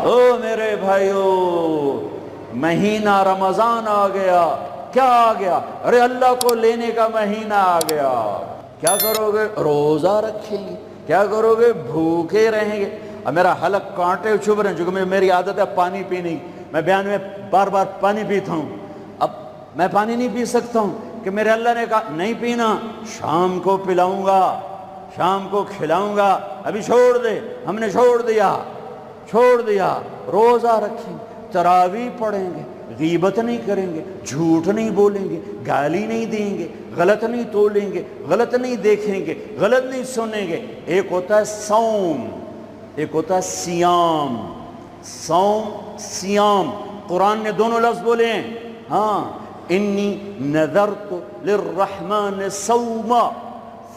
او میرے بھائیو، مہینہ رمضان آ گیا. کیا آ گیا؟ ارے اللہ کو لینے کا مہینہ آ گیا. کیا کرو گے؟ روزہ رکھیں گے. کیا کرو گے؟ بھوکے رہیں گے. اب میرا حلق کانٹے چبھ رہے ہیں، چونکہ میری عادت ہے پانی پینے کی. میں بیان میں بار بار پانی پیتا ہوں. اب میں پانی نہیں پی سکتا ہوں کہ میرے اللہ نے کہا نہیں پینا، شام کو پلاؤں گا، شام کو کھلاؤں گا. ابھی چھوڑ دے. ہم نے چھوڑ دیا. روزہ رکھیں، تراویح پڑھیں گے، غیبت نہیں کریں گے، جھوٹ نہیں بولیں گے، گالی نہیں دیں گے، غلط نہیں تولیں گے، غلط نہیں دیکھیں گے، غلط نہیں سنیں گے. ایک ہوتا ہے صوم، ایک ہوتا ہے سیام. صوم سیام، قرآن نے دونوں لفظ بولے ہیں. ہاں، انی نذرت للرحمن صوما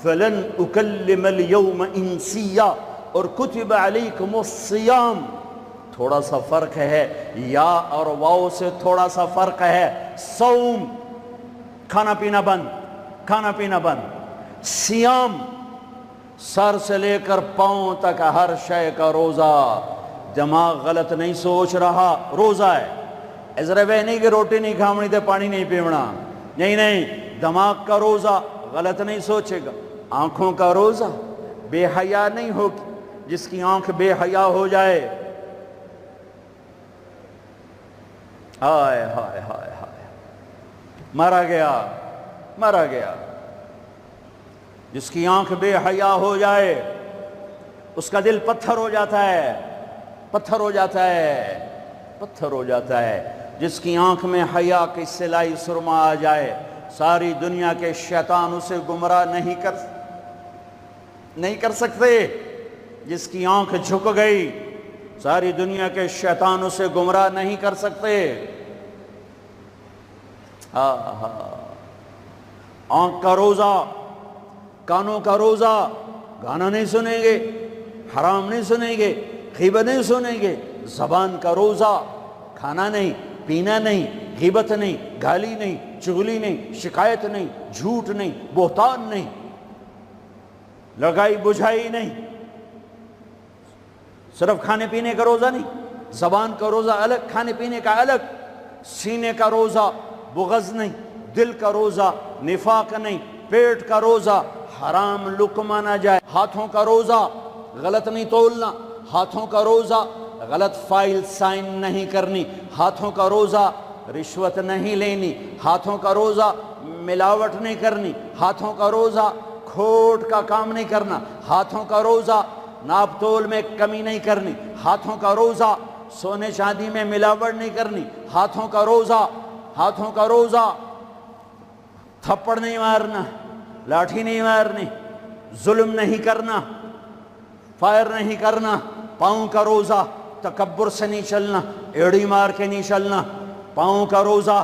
فلن اکلم اليوم انسیا، اور کتب علیکم الصیام. تھوڑا سا فرق ہے، یا اور واو سے تھوڑا سا فرق ہے. صوم کھانا پینا بند. سیام سر سے لے کر پاؤں تک ہر شے کا روزہ. دماغ غلط نہیں سوچ رہا، روزہ ہے. ایسا وہ نہیں کہ روٹی نہیں کھاونی تو پانی نہیں پیونا. نہیں، دماغ کا روزہ، غلط نہیں سوچے گا. آنکھوں کا روزہ، بے حیا نہیں ہوگی. جس کی آنکھ بے حیا ہو جائے، ہائے ہائے ہائے ہائے، مرا گیا. جس کی آنکھ بے حیا ہو جائے اس کا دل پتھر ہو جاتا ہے. جس کی آنکھ میں حیا کی سلائی سرما آ جائے، ساری دنیا کے شیطان اسے گمراہ نہیں کر سکتے. جس کی آنکھ جھک گئی، ساری دنیا کے شیطان اسے گمراہ نہیں کر سکتے. آنکھ کا روزہ، کانوں کا روزہ، گانا نہیں سنیں گے، حرام نہیں سنیں گے، غیبت نہیں سنیں گے. زبان کا روزہ، کھانا نہیں، پینا نہیں، غیبت نہیں، گالی نہیں، چغلی نہیں، شکایت نہیں، جھوٹ نہیں، بہتان نہیں، لگائی بجھائی نہیں. صرف کھانے پینے کا روزہ نہیں، زبان کا روزہ الگ، کھانے پینے کا الگ. سینے کا روزہ، بغض نہیں. دل کا روزہ، نفاق نہیں. پیٹ کا روزہ، حرام لقمہ نہ جائے. ہاتھوں کا روزہ، غلط نہیں تولنا. ہاتھوں کا روزہ، غلط فائل سائن نہیں کرنی. ہاتھوں کا روزہ، رشوت نہیں لینی. ہاتھوں کا روزہ، ملاوٹ نہیں کرنی. ہاتھوں کا روزہ، کھوٹ کا کام نہیں کرنا. ہاتھوں کا روزہ، ناپ تول میں کمی نہیں کرنی. ہاتھوں کا روزہ، سونے چاندی میں ملاوٹ نہیں کرنی. ہاتھوں کا روزہ، تھپڑ نہیں مارنا، لاٹھی نہیں مارنی، ظلم نہیں کرنا، فائر نہیں کرنا. پاؤں کا روزہ، تکبر سے نہیں چلنا، ایڑی مار کے نہیں چلنا. پاؤں کا روزہ،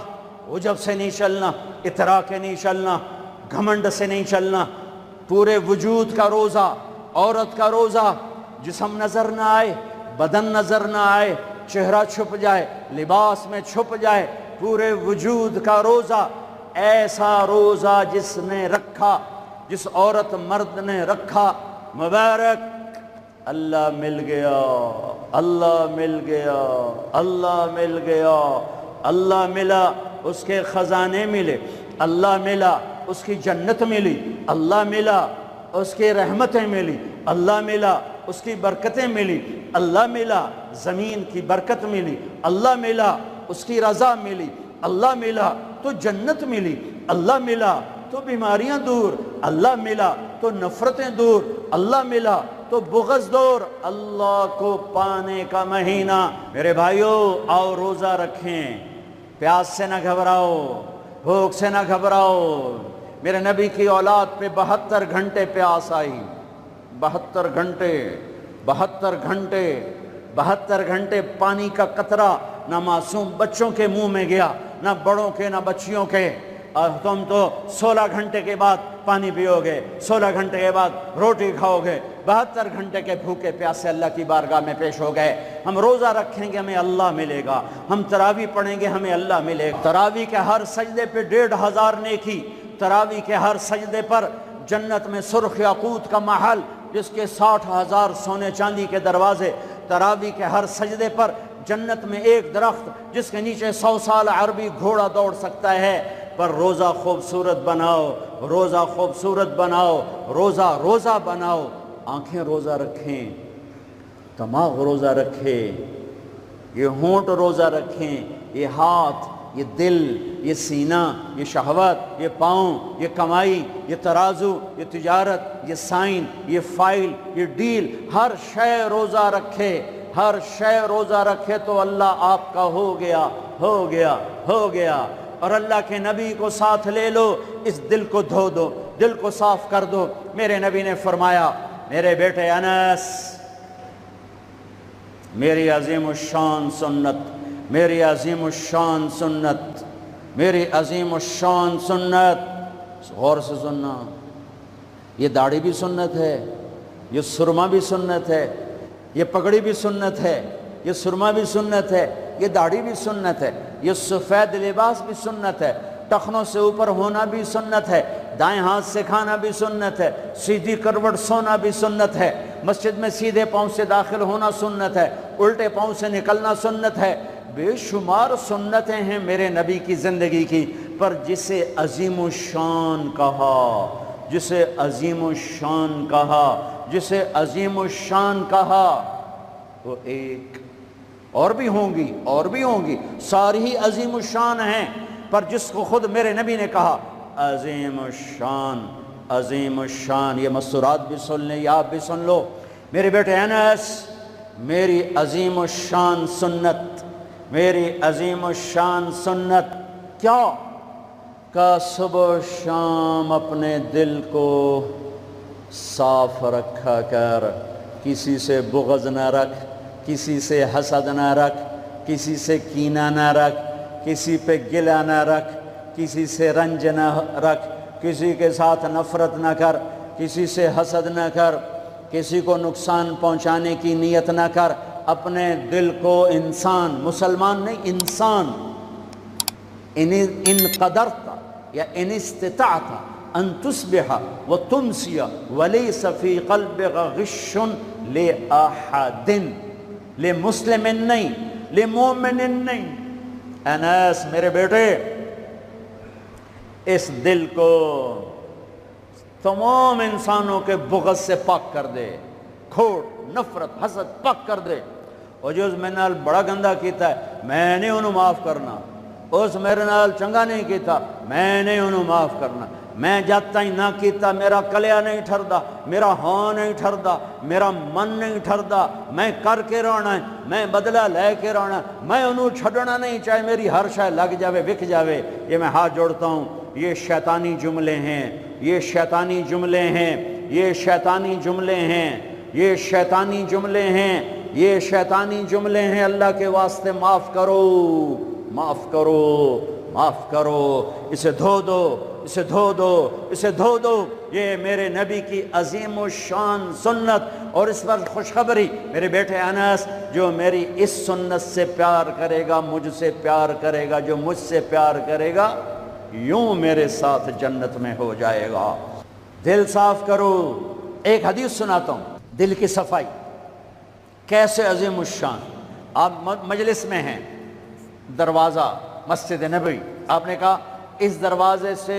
عجب سے نہیں چلنا، اطراء کے نہیں چلنا، گھمنڈ سے نہیں چلنا. پورے وجود کا روزہ. عورت کا روزہ، جسم نظر نہ آئے، بدن نظر نہ آئے، چہرہ چھپ جائے، لباس میں چھپ جائے. پورے وجود کا روزہ. ایسا روزہ جس عورت مرد نے رکھا، مبارک. اللہ مل گیا. اللہ ملا، اس کے خزانے ملے. اللہ ملا، اس کی جنت ملی. اللہ ملا، اس کی رحمتیں ملی. اللہ ملا، اس کی برکتیں ملی. اللہ ملا، زمین کی برکت ملی. اللہ ملا، اس کی رضا ملی. اللہ ملا تو جنت ملی. اللہ ملا تو بیماریاں دور. اللہ ملا تو نفرتیں دور. اللہ ملا تو بغض دور. اللہ کو پانے کا مہینہ. میرے بھائیو، آؤ روزہ رکھیں. پیاس سے نہ گھبراؤ، بھوک سے نہ گھبراؤ. میرے نبی کی اولاد پہ 72 گھنٹے پیاس آئی. 72 گھنٹے پانی کا قطرہ نہ معصوم بچوں کے منہ میں گیا، نہ بڑوں کے، نہ بچیوں کے. اور تم تو 16 گھنٹے کے بعد پانی پیو گے، 16 گھنٹے کے بعد روٹی کھاؤ گے. 72 گھنٹے کے بھوکے پیاسے اللہ کی بارگاہ میں پیش ہو گئے. ہم روزہ رکھیں گے، ہمیں اللہ ملے گا. ہم تراویح پڑھیں گے، ہمیں اللہ ملے گا. تراویح کے ہر سجدے پہ 1500 نیکی. تراویح کے ہر سجدے پر جنت میں سرخ یاقوت کا محل، جس کے 60,000 سونے چاندی کے دروازے. تراوی کے ہر سجدے پر جنت میں ایک درخت جس کے نیچے 100 سال عربی گھوڑا دوڑ سکتا ہے، پر روزہ خوبصورت بناؤ، روزہ خوبصورت بناؤ، روزہ بناؤ، آنکھیں روزہ رکھیں، دماغ روزہ رکھے، یہ ہونٹ روزہ رکھیں، یہ ہاتھ، یہ دل، یہ سینہ، یہ شہوت، یہ پاؤں، یہ کمائی، یہ ترازو، یہ تجارت، یہ سائن، یہ فائل، یہ ڈیل، ہر شے روزہ رکھے، ہر شے روزہ رکھے تو اللہ آپ کا ہو گیا، ہو گیا، ہو گیا۔ اور اللہ کے نبی کو ساتھ لے لو، اس دل کو دھو دو، دل کو صاف کر دو۔ میرے نبی نے فرمایا، میرے بیٹے انس، میری عظیم الشان سنت، میری عظیم الشان سنت، میری عظیم الشان سنت، غور سے سننا، یہ داڑھی بھی سنت ہے، یہ سرما بھی سنت ہے، یہ پگڑی بھی سنت ہے، یہ سرما بھی سنت ہے، یہ داڑھی بھی سنت ہے، یہ سفید لباس بھی سنت ہے، ٹخنوں سے اوپر ہونا بھی سنت ہے، دائیں ہاتھ سے کھانا بھی سنت ہے، سیدھی کروٹ سونا بھی سنت ہے، مسجد میں سیدھے پاؤں سے داخل ہونا سنت ہے، الٹے پاؤں سے نکلنا سنت ہے۔ بے شمار سنتیں ہیں میرے نبی کی زندگی کی، پر جسے عظیم الشان کہا، جسے عظیم الشان کہا، جسے عظیم الشان کہا، وہ ایک اور بھی ہوں گی، اور بھی ہوں گی، ساری ہی عظیم الشان ہیں، پر جس کو خود میرے نبی نے کہا عظیم الشان، عظیم الشان، یہ مستورات بھی سن لیں، یہ آپ بھی سن لو۔ میرے بیٹے انس، میری عظیم الشان سنت، میری عظیم الشان سنت کیا؟ کہ صبح و شام اپنے دل کو صاف رکھا کر، کسی سے بغض نہ رکھ، کسی سے حسد نہ رکھ، کسی سے کینہ نہ رکھ، کسی پہ گلہ نہ رکھ، کسی سے رنج نہ رکھ، کسی کے ساتھ نفرت نہ کر، کسی سے حسد نہ کر، کسی کو نقصان پہنچانے کی نیت نہ کر، اپنے دل کو انسان، مسلمان نہیں انسان، ان قدرت یا ان استطاعت ان تصبح وتمسی ولیس فی قلبک غش لأحد، لمسلم نہیں، لمومن نہیں۔ انس میرے بیٹے، اس دل کو تمام انسانوں کے بغض سے پاک کر دے، کھوٹ، نفرت، حسد پاک کر دے۔ اور جو میرے نال بڑا گندہ کیتا ہے میں نے انہوں معاف کرنا، اس میرے نال چنگا نہیں کیتا میں نے انہوں معاف کرنا، میں جب تک نہ کیتا میرا کلیا نہیں ٹھردا، میرا ہاں نہیں ٹھردا، میرا من نہیں ٹھردا، میں کر کے رہنا ہے، میں بدلہ لے کے رہنا ہے، میں انہوں چھڑنا نہیں، چاہے میری ہر شے لگ جاوے وک جاوے۔ یہ میں ہاتھ جوڑتا ہوں، یہ شیطانی جملے ہیں، یہ شیطانی جملے ہیں، یہ شیطانی جملے ہیں، یہ شیطانی جملے ہیں، یہ شیطانی جملے ہیں۔ اللہ کے واسطے معاف کرو، معاف کرو، معاف کرو، اسے دھو دو، اسے دھو دو، اسے دھو دو۔ یہ میرے نبی کی عظیم الشان سنت، اور اس پر خوشخبری میرے بیٹے انس، جو میری اس سنت سے پیار کرے گا مجھ سے پیار کرے گا، جو مجھ سے پیار کرے گا یوں میرے ساتھ جنت میں ہو جائے گا۔ دل صاف کرو۔ ایک حدیث سناتا ہوں، دل کی صفائی کیسے عظیم الشان۔ آپ مجلس میں ہیں، دروازہ مسجد نبوی، آپ نے کہا اس دروازے سے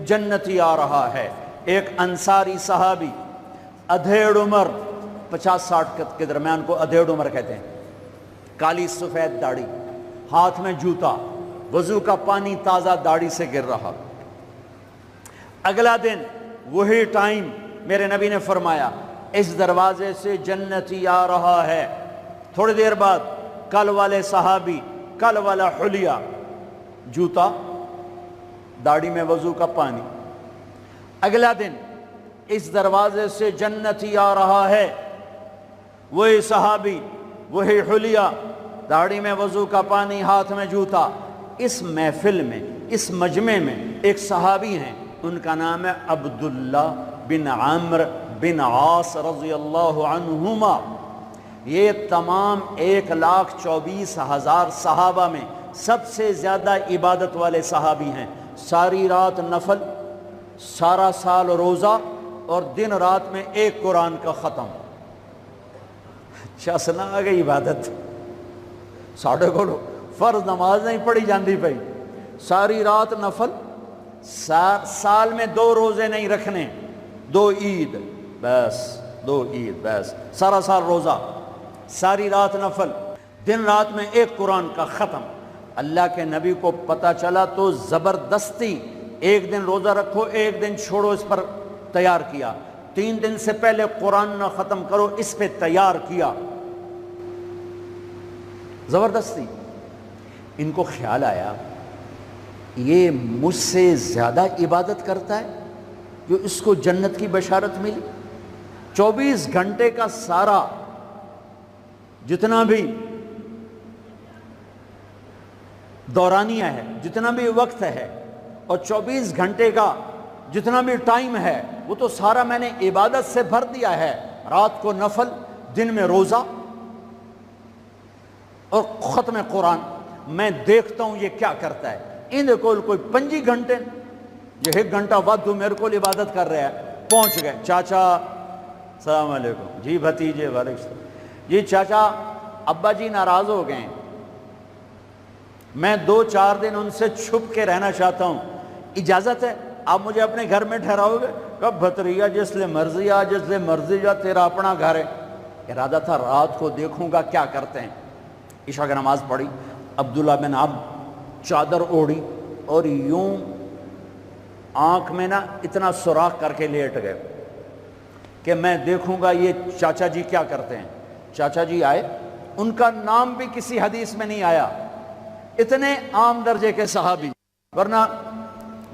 جنتی آ رہا ہے۔ ایک انصاری صحابی، ادھیڑ عمر، 50-60 کے درمیان کو ادھیڑ عمر کہتے ہیں، کالی سفید داڑھی، ہاتھ میں جوتا، وضو کا پانی تازہ داڑھی سے گر رہا۔ اگلا دن وہی ٹائم میرے نبی نے فرمایا اس دروازے سے جنتی آ رہا ہے۔ تھوڑی دیر بعد کل والے صحابی، کل والا حلیہ، جوتا، داڑھی میں وضو کا پانی۔ اگلا دن اس دروازے سے جنتی آ رہا ہے، وہی صحابی، وہی حلیہ، داڑھی میں وضو کا پانی، ہاتھ میں جوتا۔ اس محفل میں، اس مجمع میں ایک صحابی ہیں، ان کا نام ہے عبداللہ بن عمرو بن عاص رضی اللہ عنہما۔ یہ تمام 1,24,000 صحابہ میں سب سے زیادہ عبادت والے صحابی ہیں۔ ساری رات نفل، سارا سال روزہ، اور دن رات میں ایک قرآن کا ختم۔ چسنا آ گئی عبادت ساڑھے کو فرض نماز نہیں پڑھی جاندی پئی، ساری رات نفل، سال میں 2 روزے نہیں رکھنے، 2 عید بس، 2 عید بس، سارا سال روزہ، ساری رات نفل، دن رات میں 1 قرآن کا ختم۔ اللہ کے نبی کو پتہ چلا تو زبردستی 1 دن روزہ رکھو 1 دن چھوڑو اس پر تیار کیا، 3 دن سے پہلے قرآن نہ ختم کرو اس پہ تیار کیا، زبردستی۔ ان کو خیال آیا یہ مجھ سے زیادہ عبادت کرتا ہے جو اس کو جنت کی بشارت ملی۔ 24 گھنٹے کا سارا جتنا بھی دورانیہ ہے، جتنا بھی وقت ہے، اور 24 گھنٹے کا جتنا بھی ٹائم ہے وہ تو سارا میں نے عبادت سے بھر دیا ہے، رات کو نفل، دن میں روزہ اور ختم قرآن۔ میں دیکھتا ہوں یہ کیا کرتا ہے۔ ان کو کوئی 25 گھنٹے، یہ 1 گھنٹہ وقت میرے کو عبادت کر رہا ہے۔ پہنچ گئے، چاچا السلام علیکم، جی بھتیجے وعلیکم السلام، جی چاچا ابا جی ناراض ہو گئے ہیں، میں 2-4 دن ان سے چھپ کے رہنا چاہتا ہوں، اجازت ہے؟ آپ مجھے اپنے گھر میں ٹھہراؤ گے؟ کب بھتریا جس لئے مرضی آ، جس لئے مرضی جا، تیرا اپنا گھر ہے۔ ارادہ تھا رات کو دیکھوں گا کیا کرتے ہیں۔ عشاء کی نماز پڑھی، عبداللہ بن عمرو چادر اوڑھی اور یوں آنکھ میں نا اتنا سوراخ کر کے لیٹ گئے کہ میں دیکھوں گا یہ چاچا جی کیا کرتے ہیں۔ چاچا جی آئے، ان کا نام بھی کسی حدیث میں نہیں آیا، اتنے عام درجے کے صحابی، ورنہ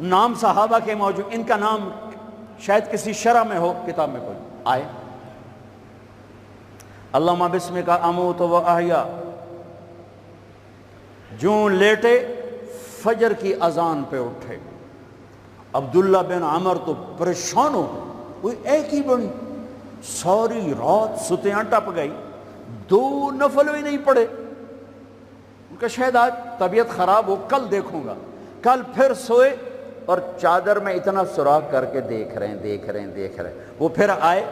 نام صحابہ کے موجود، ان کا نام شاید کسی شرح میں ہو، کتاب میں کوئی۔ آئے، اللہم بسمک اموت و احیا، جوں لیٹے فجر کی اذان پہ اٹھے۔ عبداللہ بن عمر تو پریشان ہو گئے، کوئی ایک ہی بنی، ساری رات ستیاں ٹپ گئی، 2 نفل بھی نہیں پڑے۔ ان کا شاید آج طبیعت خراب ہو، کل دیکھوں گا۔ کل پھر سوئے اور چادر میں اتنا سوراخ کر کے دیکھ رہے ہیں۔ وہ پھر آئے،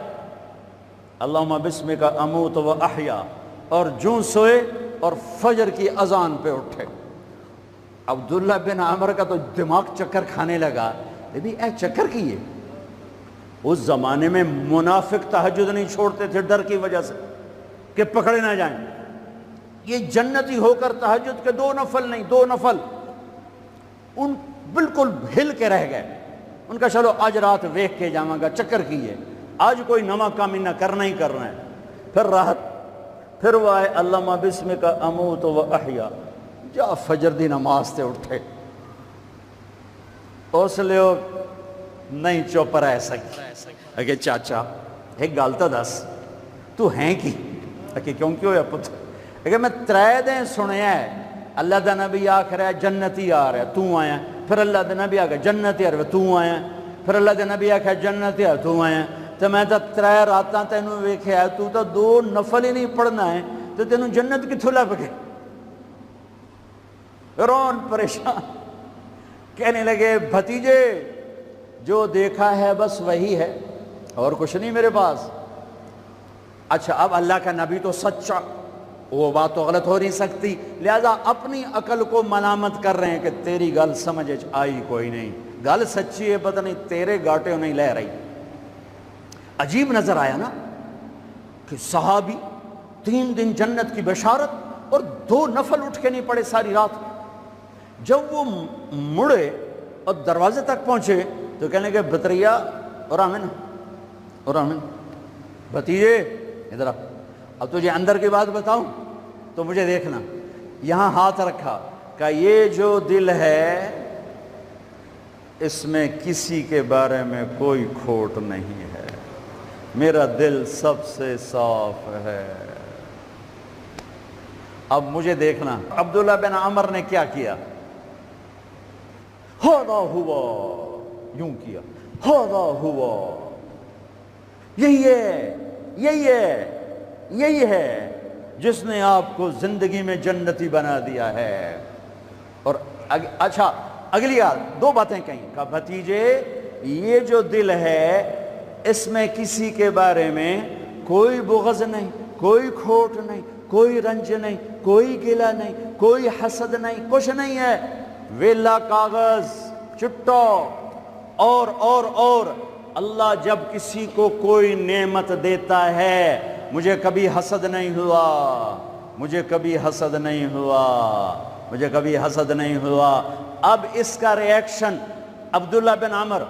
اللہم بسمک اموت و احیا، اور جوں سوئے اور فجر کی اذان پہ اٹھے۔ عبداللہ بن عمر کا تو دماغ چکر کھانے لگا، اے چکر کی ہے۔ اس زمانے میں منافق تہجد نہیں چھوڑتے تھے ڈر کی وجہ سے کہ پکڑے نہ جائیں۔ یہ جنتی ہو کر تہجد کے 2 نفل نہیں، 2 نفل، ان بالکل ہل کے رہ گئے۔ ان کا چلو آج رات ویکھ کے جاواں گا، چکر کی ہے، آج کوئی نواں کام نہ کرنا ہی کرنا ہے۔ پھر راحت، پھر وہ آئے، اللہم بسمک اموت و احیا، جا فجر دی نماز تے اٹھے۔ اس لیے نہیں چپ رہ سکی کہ چاچا ایک گل تو دس، تو ہیں کی؟ کہ کیوں ہویا پتر؟ کہ میں 3 دن سنیا ہے اللہ دا نبی آکھ رہا ہے جنتی آ رہا ہے، تو آیا، پھر اللہ دا نبی آکھ رہا ہے جنتی آ رہا ہے، تو آیا، پھر اللہ دا نبی آکھ رہا ہے جنتی آ رہا ہے، تو آیا، تو میں تو 3 راتاں تینوں ویکھیا ہے، تو 2 نفل ہی نہیں پڑھنا ہے، تو تینوں جنت کتھوں لب گئے؟ رون پریشان، کہنے لگے بھتیجے جو دیکھا ہے بس وہی ہے، اور کچھ نہیں میرے پاس۔ اچھا اب اللہ کا نبی تو سچا، وہ بات تو غلط ہو نہیں سکتی، لہذا اپنی عقل کو ملامت کر رہے ہیں کہ تیری گل سمجھ آئی کوئی نہیں، گل سچی ہے، پتہ نہیں تیرے گاٹے نہیں لے رہی۔ عجیب نظر آیا نا کہ صحابی 3 دن جنت کی بشارت اور 2 نفل اٹھ کے نہیں پڑے ساری رات۔ جب وہ مڑے اور دروازے تک پہنچے تو کہنے لگے بطریا اور آمن بھتیجے ادھر اب تجھے اندر کی بات بتاؤں تو مجھے دیکھنا۔ یہاں ہاتھ رکھا کہ یہ جو دل ہے اس میں کسی کے بارے میں کوئی کھوٹ نہیں ہے، میرا دل سب سے صاف ہے۔ اب مجھے دیکھنا عبداللہ بن عمر نے کیا کیا، ہاذا ہوا، یوں کیا، ہاذا ہوا، یہی ہے جس نے آپ کو زندگی میں جنتی بنا دیا ہے۔ اور اچھا اگلی 2 باتیں کہیں کہ بھتیجے یہ جو دل ہے اس میں کسی کے بارے میں کوئی بغض نہیں، کوئی کھوٹ نہیں، کوئی رنج نہیں، کوئی گلہ نہیں، کوئی حسد نہیں، کچھ نہیں ہے، ویلا کاغذ چٹو اور اللہ جب کسی کو کوئی نعمت دیتا ہے، مجھے کبھی حسد نہیں ہوا، مجھے کبھی حسد نہیں ہوا، مجھے کبھی حسد نہیں ہوا۔ اب اس کا ری ایکشن عبداللہ بن عمر،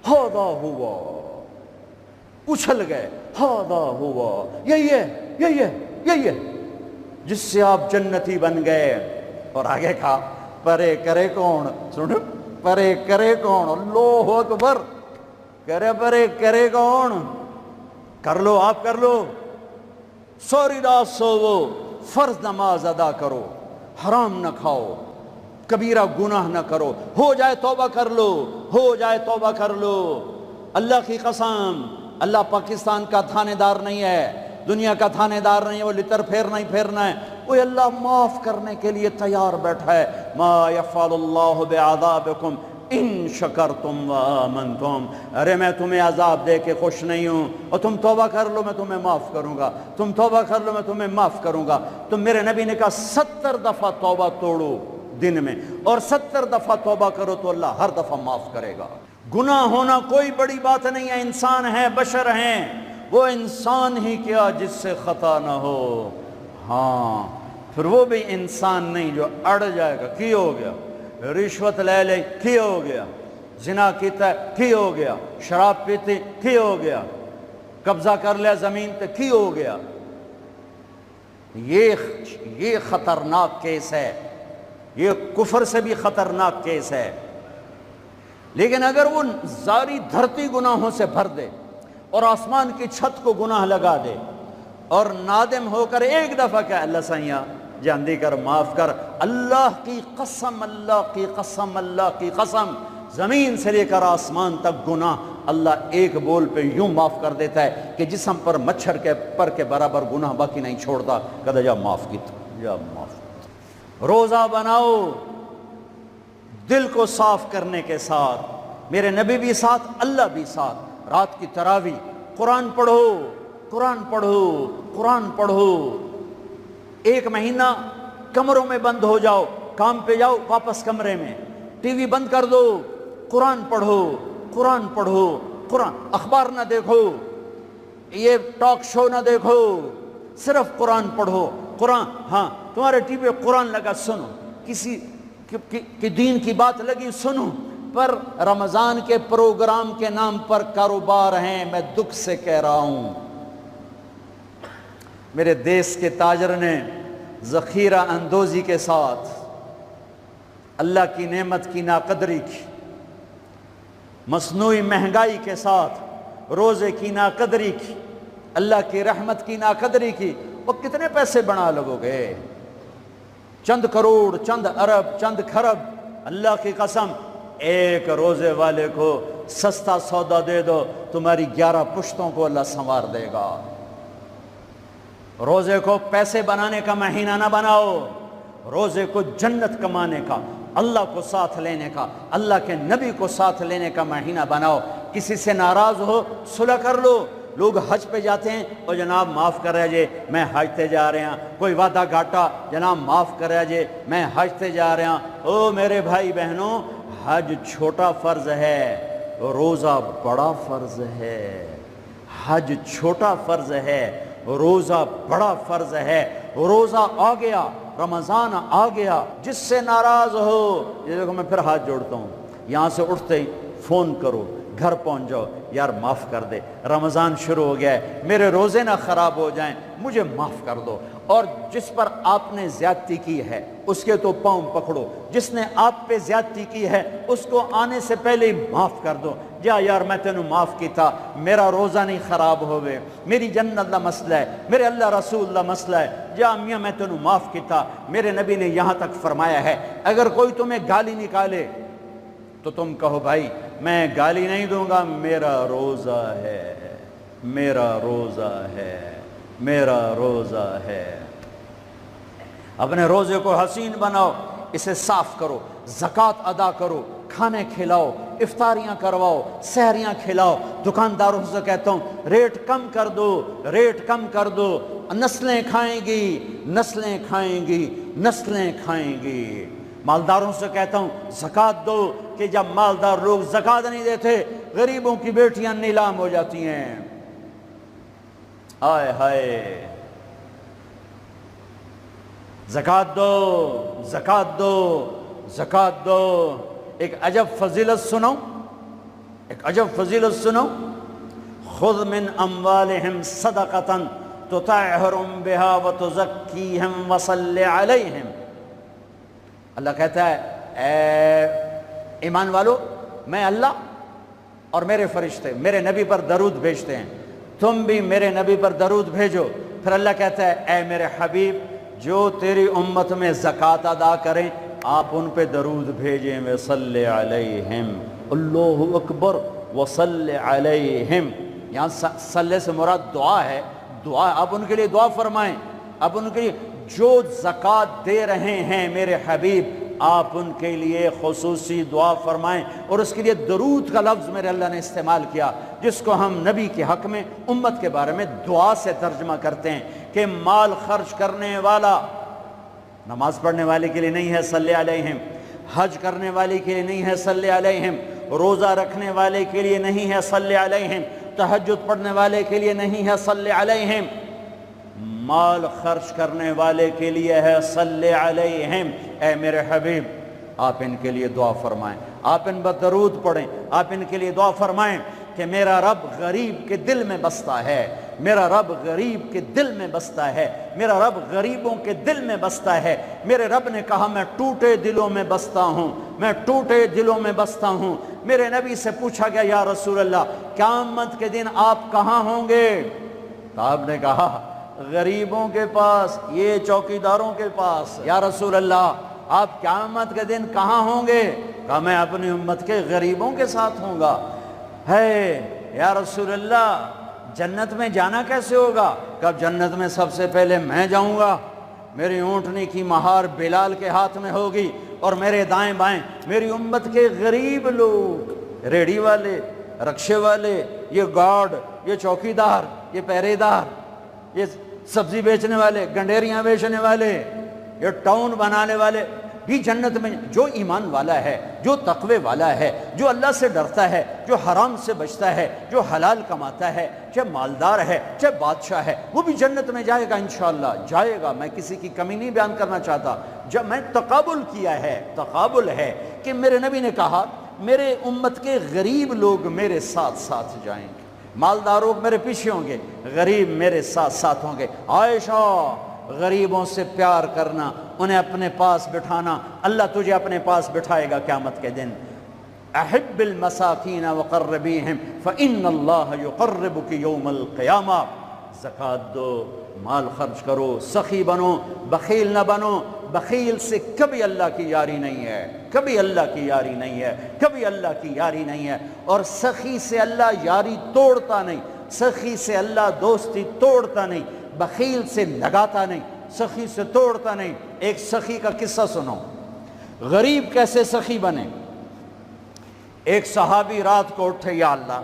ہاذا ہوا، اچھل گئے، ہاذا ہوا، یہی ہے جس سے آپ جنتی بن گئے۔ اور آگے کہا پرے کرے کون، سنو، پرے کرے کون، اللہ اکبر، پرے کرے کون، کر لو آپ، کر لو، سوری رات سوو، فرض نماز ادا کرو، حرام نہ کھاؤ، کبیرہ گناہ نہ کرو، ہو جائے توبہ کر لو، ہو جائے توبہ کر لو۔ اللہ کی قسم، اللہ پاکستان کا تھانے دار نہیں ہے، دنیا کا تھانے دار نہیں ہے، وہ لتر پھیرنا ہی پھیرنا ہے، وہ اللہ معاف کرنے کے لیے تیار بیٹھا ہے۔ ما یفعل اللہ بعذابکم ان شکرتم وآمنتم، ارے میں تمہیں عذاب دے کے خوش نہیں ہوں، اور تم توبہ کر لو میں تمہیں معاف کروں گا، تم توبہ کر لو میں تمہیں معاف کروں گا۔ تو میرے نبی نے کہا 70 دفعہ توبہ توڑو دن میں، اور 70 دفعہ توبہ کرو تو اللہ ہر دفعہ معاف کرے گا۔ گناہ ہونا کوئی بڑی بات نہیں ہے، انسان ہیں، بشر ہیں، وہ انسان ہی کیا جس سے خطا نہ ہو، ہاں پھر وہ بھی انسان نہیں جو اڑ جائے گا، کی ہو گیا، رشوت لے لے کی ہو گیا، زنا کیتا کی ہو گیا، شراب پیتے کی ہو گیا، قبضہ کر لیا زمین پہ کی ہو گیا۔ یہ خطرناک کیس ہے، یہ کفر سے بھی خطرناک کیس ہے۔ لیکن اگر وہ ساری دھرتی گناہوں سے بھر دے اور آسمان کی چھت کو گناہ لگا دے اور نادم ہو کر ایک دفعہ کہ اللہ سائیاں جاندی کر، معاف کر، اللہ کی قسم، اللہ کی قسم، اللہ کی قسم، زمین سے لے کر آسمان تک گناہ اللہ ایک بول پہ یوں معاف کر دیتا ہے کہ جسم پر مچھر کے پر کے برابر گناہ باقی نہیں چھوڑتا، کہتا جا معاف کیتا، جا معاف کیتا۔ روزہ بناؤ دل کو صاف کرنے کے ساتھ، میرے نبی بھی ساتھ، اللہ بھی ساتھ، رات کی تراویح، قرآن پڑھو، قرآن پڑھو، قرآن پڑھو، ایک مہینہ کمروں میں بند ہو جاؤ، کام پہ جاؤ واپس کمرے میں، ٹی وی بند کر دو، قرآن پڑھو، قرآن پڑھو، قرآن، اخبار نہ دیکھو، یہ ٹاک شو نہ دیکھو، صرف قرآن پڑھو۔ قرآن، ہاں تمہارے ٹی وی قرآن لگا سنو، کسی کی دین کی بات لگی سنو، پر رمضان کے پروگرام کے نام پر کاروبار ہیں، میں دکھ سے کہہ رہا ہوں۔ میرے دیس کے تاجر نے ذخیرہ اندوزی کے ساتھ اللہ کی نعمت کی ناقدری کی، مصنوعی مہنگائی کے ساتھ روزے کی ناقدری کی، اللہ کی رحمت کی ناقدری کی، وہ کتنے پیسے بنا لگو گے؟ چند کروڑ، چند ارب، چند کھرب۔ اللہ کی قسم، ایک روزے والے کو سستا سودا دے دو، تمہاری 11 پشتوں کو اللہ سنوار دے گا۔ روزے کو پیسے بنانے کا مہینہ نہ بناؤ، روزے کو جنت کمانے کا، اللہ کو ساتھ لینے کا، اللہ کے نبی کو ساتھ لینے کا مہینہ بناؤ۔ کسی سے ناراض ہو صلح کر لو۔ لوگ حج پہ جاتے ہیں، اور جناب معاف کر رہے جے میں حج تے جا رہے ہیں، کوئی وعدہ گھاٹا، جناب معاف کر رہے جے میں حج تے جا رہے ہیں۔ او میرے بھائی بہنوں، حج چھوٹا فرض ہے، روزہ بڑا فرض ہے۔ حج چھوٹا فرض ہے، روزہ بڑا فرض ہے۔ روزہ آ گیا، رمضان آ گیا، جس سے ناراض ہو، یہ دیکھو میں پھر ہاتھ جوڑتا ہوں، یہاں سے اٹھتے ہی فون کرو، گھر پہنچ جاؤ، یار معاف کر دے، رمضان شروع ہو گیا ہے، میرے روزے نہ خراب ہو جائیں، مجھے معاف کر دو۔ اور جس پر آپ نے زیادتی کی ہے اس کے تو پاؤں پکڑو، جس نے آپ پہ زیادتی کی ہے اس کو آنے سے پہلے ہی معاف کر دو۔ جا یار میں تینوں معاف کیتا، میرا روزہ نہیں خراب ہوئے، میری جنت دا مسئلہ ہے، میرے اللہ رسول دا مسئلہ ہے، جا میاں میں تینوں معاف کیتا۔ میرے نبی نے یہاں تک فرمایا ہے اگر کوئی تمہیں گالی نکالے تو تم کہو بھائی میں گالی نہیں دوں گا، میرا روزہ ہے، میرا روزہ ہے، میرا روزہ ہے۔ اپنے روزے کو حسین بناؤ۔ اسے صاف کرو، زکوٰۃ ادا کرو، کھانے کھلاؤ، افطاریاں کرواؤ، سحریاں کھلاؤ۔ دکانداروں سے کہتا ہوں ریٹ کم کر دو، ریٹ کم کر دو، نسلیں کھائیں گی، نسلیں کھائیں گی، نسلیں کھائیں گی۔ مالداروں سے کہتا ہوں زکوٰۃ دو، کہ جب مالدار لوگ زکوٰۃ نہیں دیتے غریبوں کی بیٹیاں نیلام ہو جاتی ہیں۔ ہائے ہائے، زکوٰۃ دو، زکوٰۃ دو، زکوٰۃ دو۔ ایک عجب فضیلت سنو، ایک عجب فضیلت سنو، خذ من اموالہم صدقۃ تطہرہم بہا وتزکیہم وصلی علیہم۔ اللہ کہتا ہے اے ایمان والو، میں اللہ اور میرے فرشتے میرے نبی پر درود بھیجتے ہیں، تم بھی میرے نبی پر درود بھیجو۔ پھر اللہ کہتا ہے اے میرے حبیب، جو تیری امت میں زکوٰۃ ادا کریں آپ ان پہ درود بھیجیں، وصلی علیہم، اللہ اکبر، وصلی علیہم۔ یہاں صلی سے مراد دعا ہے، دعا، آپ ان کے لیے دعا فرمائیں، آپ ان کے لیے جو زکوٰۃ دے رہے ہیں میرے حبیب آپ ان کے لیے خصوصی دعا فرمائیں۔ اور اس کے لیے درود کا لفظ میرے اللہ نے استعمال کیا، جس کو ہم نبی کے حق میں امت کے بارے میں دعا سے ترجمہ کرتے ہیں، کہ مال خرچ کرنے والا نماز پڑھنے والے کے لیے نہیں ہے صلی علیہم، حج کرنے والے کے لیے نہیں ہے صلی علیہم، روزہ رکھنے والے کے لیے نہیں ہے صلی علیہم، تہجد پڑھنے والے کے لیے نہیں ہے صلی علیہم، مال خرچ کرنے والے کے لیے ہے صلی علیہم۔ اے میرے حبیب آپ ان کے لیے دعا فرمائیں، آپ ان پر درود پڑھیں، آپ ان کے لیے دعا فرمائیں کہ میرا رب غریب کے دل میں بستا ہے، میرا رب غریب کے دل میں بستا ہے، میرا رب غریبوں کے دل میں بستا ہے۔ میرے رب نے کہا میں ٹوٹے دلوں میں بستا ہوں، میں ٹوٹے دلوں میں بستا ہوں۔ میرے نبی سے پوچھا گیا یا رسول اللہ قیامت کے دن آپ کہاں ہوں گے؟ تو آپ نے کہا غریبوں کے پاس، یہ چوکیداروں کے پاس۔ یا رسول اللہ آپ قیامت کے دن کہاں ہوں گے؟ کہا میں اپنی امت کے غریبوں کے ساتھ ہوں گا۔ ہے یا رسول اللہ جنت میں جانا کیسے ہوگا؟ کب جنت میں سب سے پہلے میں جاؤں گا، میری اونٹنی کی مہار بلال کے ہاتھ میں ہوگی، اور میرے دائیں بائیں میری امت کے غریب لوگ، ریڑھی والے، رکشے والے، یہ گارڈ، یہ چوکیدار، یہ پہرے دار، یہ سبزی بیچنے والے، گنڈیریاں بیچنے والے، یہ ٹاؤن بنانے والے بھی جنت میں۔ جو ایمان والا ہے، جو تقوی والا ہے، جو اللہ سے ڈرتا ہے، جو حرام سے بچتا ہے، جو حلال کماتا ہے، چاہے مالدار ہے چاہے بادشاہ ہے، وہ بھی جنت میں جائے گا انشاءاللہ، جائے گا۔ میں کسی کی کمی نہیں بیان کرنا چاہتا، جب میں تقابل کیا ہے، تقابل ہے کہ میرے نبی نے کہا میرے امت کے غریب لوگ میرے ساتھ ساتھ جائیں گے، مالدار لوگ میرے پیچھے ہوں گے، غریب میرے ساتھ ساتھ ہوں گے۔ عائشہ غریبوں سے پیار کرنا، انہیں اپنے پاس بٹھانا، اللہ تجھے اپنے پاس بٹھائے گا قیامت کے دن۔ احب المساکین وقربیہم فإن اللہ یقربک یوم القیامہ۔ زکوٰۃ دو، مال خرچ کرو، سخی بنو، بخیل نہ بنو۔ بخیل سے کبھی اللہ کی یاری نہیں ہے، کبھی اللہ کی یاری نہیں ہے، کبھی اللہ کی یاری نہیں ہے۔ اور سخی سے اللہ یاری توڑتا نہیں، سخی سے اللہ دوستی توڑتا نہیں، بخیل سے لگاتا نہیں، سخی سے توڑتا نہیں۔ ایک سخی کا قصہ سنو، غریب کیسے سخی بنے۔ ایک صحابی رات کو اٹھے، یا اللہ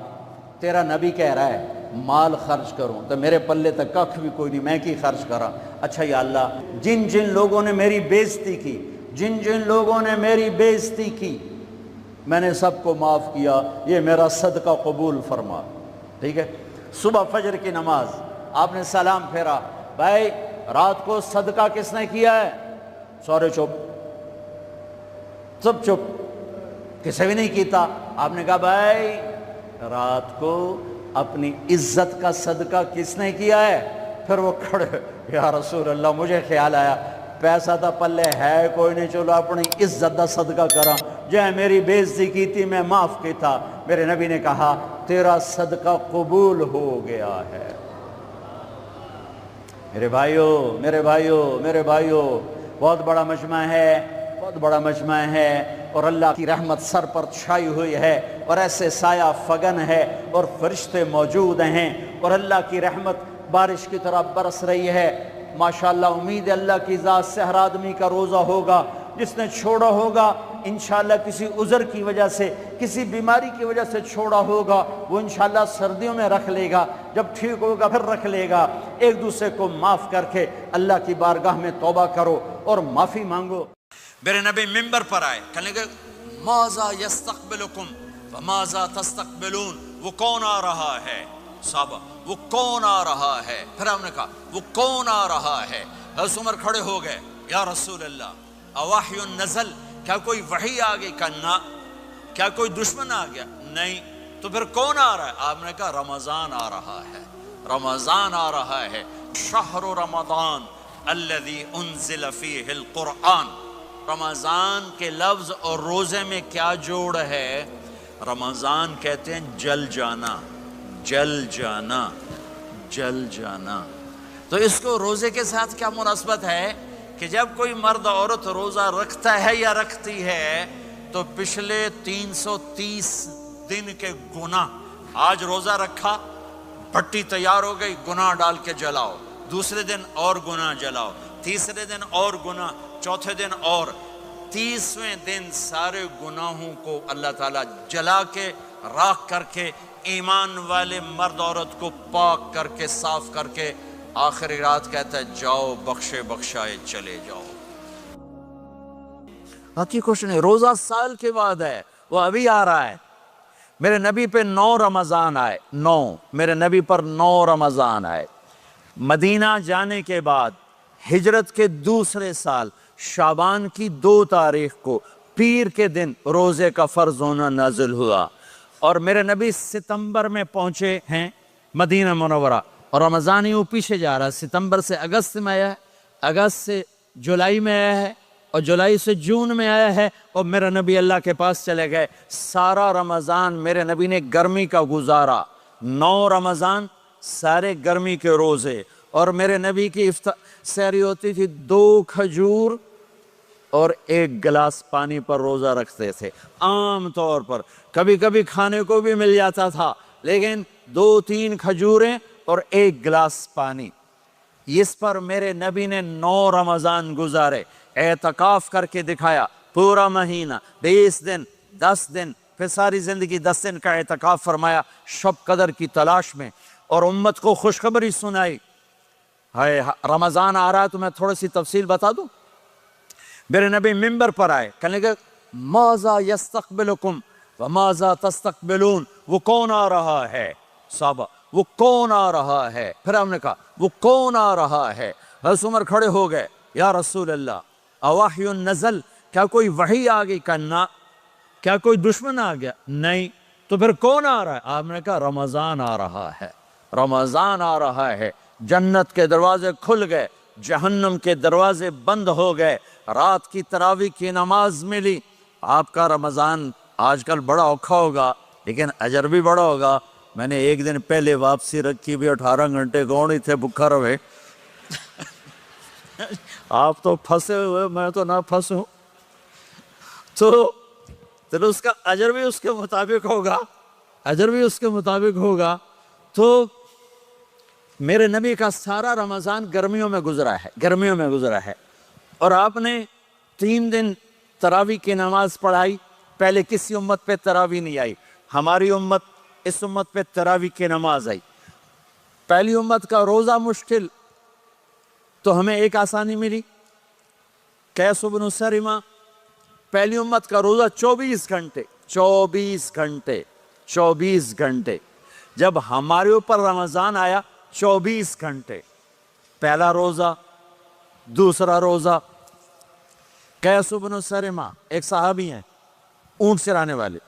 تیرا نبی کہہ رہا ہے مال خرچ کروں تو میرے پلے تک ککھ بھی کوئی نہیں، میں کی خرچ کرا۔ اچھا یا اللہ جن جن لوگوں نے میری بےزتی کی، جن جن لوگوں نے میری بےزتی کی، میں نے سب کو معاف کیا، یہ میرا صدقہ قبول فرما۔ ٹھیک ہے، صبح فجر کی نماز آپ نے سلام پھیرا، بھائی رات کو صدقہ کس نے کیا ہے؟ سورے چپ، سب چپ، کسی بھی نہیں کیتا۔ آپ نے کہا بھائی رات کو اپنی عزت کا صدقہ کس نے کیا ہے؟ پھر وہ کھڑے، یا رسول اللہ مجھے خیال آیا پیسہ تا پلے ہے کوئی نہیں، چلو اپنی عزت دا صدقہ کرا، جے میری بےزتی کی تھی میں معاف کی تھا۔ میرے نبی نے کہا تیرا صدقہ قبول ہو گیا ہے۔ میرے بھائیو، میرے بھائیو، میرے بھائیو، بہت بڑا مجمع ہے، بہت بڑا مجمع ہے، اور اللہ کی رحمت سر پر چھائی ہوئی ہے، اور ایسے سایہ فگن ہے، اور فرشتے موجود ہیں، اور اللہ کی رحمت بارش کی طرح برس رہی ہے۔ ماشاءاللہ امید اللہ کی ذات سے ہر آدمی کا روزہ ہوگا، جس نے چھوڑا ہوگا انشاءاللہ کسی عذر کی وجہ سے، کسی بیماری کی وجہ سے چھوڑا ہوگا، وہ انشاءاللہ سردیوں میں رکھ لے گا، جب ٹھیک ہوگا پھر رکھ لے گا۔ ایک دوسرے کو معاف کر کے اللہ کی بارگاہ میں توبہ کرو اور معافی مانگو۔ میرے نبی ممبر پر آئے، کہنے لگے ماذا یستقبلکم وماذا تستقبلون، وہ کون آ رہا ہے؟ صحابہ وہ کون آ رہا ہے؟ پھر ہم نے کہا وہ کون آ رہا ہے؟ حضرت عمر کھڑے ہو گئے، یا رسول اللہ اواحی نزل، کیا کوئی وحی آ گئی؟ کہا کیا کوئی دشمن آ گیا؟ نہیں۔ تو پھر کون آ رہا ہے؟ آپ نے کہا رمضان آ رہا ہے، رمضان آ رہا ہے۔ شہر رمضان الذی انزل فیہ القرآن، رمضان کے لفظ اور روزے میں کیا جوڑ ہے؟ رمضان کہتے ہیں جل جانا، جل جانا، جل جانا۔ تو اس کو روزے کے ساتھ کیا مناسبت ہے کہ جب کوئی مرد عورت روزہ رکھتا ہے یا رکھتی ہے تو پچھلے 330 دن کے گناہ، آج روزہ رکھا، بھٹی تیار ہو گئی، گناہ ڈال کے جلاؤ، دوسرے دن اور گناہ جلاؤ، تیسرے دن اور گناہ، چوتھے دن اور، 30ویں دن سارے گناہوں کو اللہ تعالیٰ جلا کے راکھ کر کے ایمان والے مرد عورت کو پاک کر کے صاف کر کے آخری رات کہتا ہے جاؤ بخشے بخشائے چلے جاؤ۔ باقی کچھ نہیں، روزہ سال کے بعد ہے، وہ ابھی آ رہا ہے۔ میرے نبی پہ 9 رمضان آئے، 9، میرے نبی پر 9 رمضان آئے۔ مدینہ جانے کے بعد ہجرت کے دوسرے سال شعبان کی 2 تاریخ کو پیر کے دن روزے کا فرض ہونا نازل ہوا، اور میرے نبی ستمبر میں پہنچے ہیں مدینہ منورہ، اور رمضان یوں پیچھے جا رہا ہے، ستمبر سے اگست میں آیا ہے، اگست سے جولائی میں آیا ہے، اور جولائی سے جون میں آیا ہے، اور میرے نبی اللہ کے پاس چلے گئے۔ سارا رمضان میرے نبی نے گرمی کا گزارا، 9 رمضان سارے گرمی کے روزے، اور میرے نبی کی سحری ہوتی تھی 2 کھجور اور 1 گلاس پانی پر روزہ رکھتے تھے عام طور پر، کبھی کبھی کھانے کو بھی مل جاتا تھا، لیکن 2-3 کھجوریں اور 1 گلاس پانی۔ اس پر میرے نبی نے 9 رمضان گزارے، اعتکاف کر کے دکھایا، پورا مہینہ، 20 دن، 10 دن، پھر ساری زندگی 10 دن کا اعتکاف فرمایا شب قدر کی تلاش میں، اور امت کو خوشخبری سنائی۔ رمضان آ رہا ہے تو میں تھوڑی سی تفصیل بتا دوں۔ میرے نبی ممبر پر آئے، کہنے لگے ماذا یستقبلکم وماذا تستقبلون، وہ کون آ رہا ہے؟ صحابہ وہ کون آ رہا ہے؟ پھر ہم نے کہا وہ کون آ رہا ہے؟ حضرت عمر کھڑے ہو گئے، یا رسول اللہ اواحی نزل، کیا کوئی وحی آ گئی؟ کہا کیا کوئی دشمن آ گیا؟ نہیں۔ تو پھر کون آ رہا ہے؟ آپ نے کہا رمضان آ رہا ہے، رمضان آ رہا ہے۔ جنت کے دروازے کھل گئے، جہنم کے دروازے بند ہو گئے، رات کی تراویح کی نماز ملی۔ آپ کا رمضان آج کل بڑا اوکھا ہوگا لیکن اجر بھی بڑا ہوگا۔ میں نے 1 دن پہلے واپسی رکھی بھی، 18 گھنٹے گون ہی تھے بکھا رہے۔ آپ تو پھنسے ہوئے، میں تو نہ پھنسوں، تو اس کا اجر بھی اس کے مطابق ہوگا، اجر بھی اس کے مطابق ہوگا۔ تو میرے نبی کا سارا رمضان گرمیوں میں گزرا ہے، گرمیوں میں گزرا ہے، اور آپ نے 3 دن تراویح کی نماز پڑھائی۔ پہلے کسی امت پہ تراویح نہیں آئی، ہماری امت، اس امت پہ تراویح کی نماز آئی۔ پہلی امت کا روزہ مشکل، تو ہمیں ایک آسانی ملی، قیس بن سرمہ۔ پہلی امت کا روزہ 24 گھنٹے، 24 گھنٹے، 24 گھنٹے۔ جب ہمارے اوپر رمضان آیا 24 گھنٹے، پہلا روزہ، دوسرا روزہ۔ قیس بن سرمہ ایک صحابی ہیں، اونٹ چرانے والے۔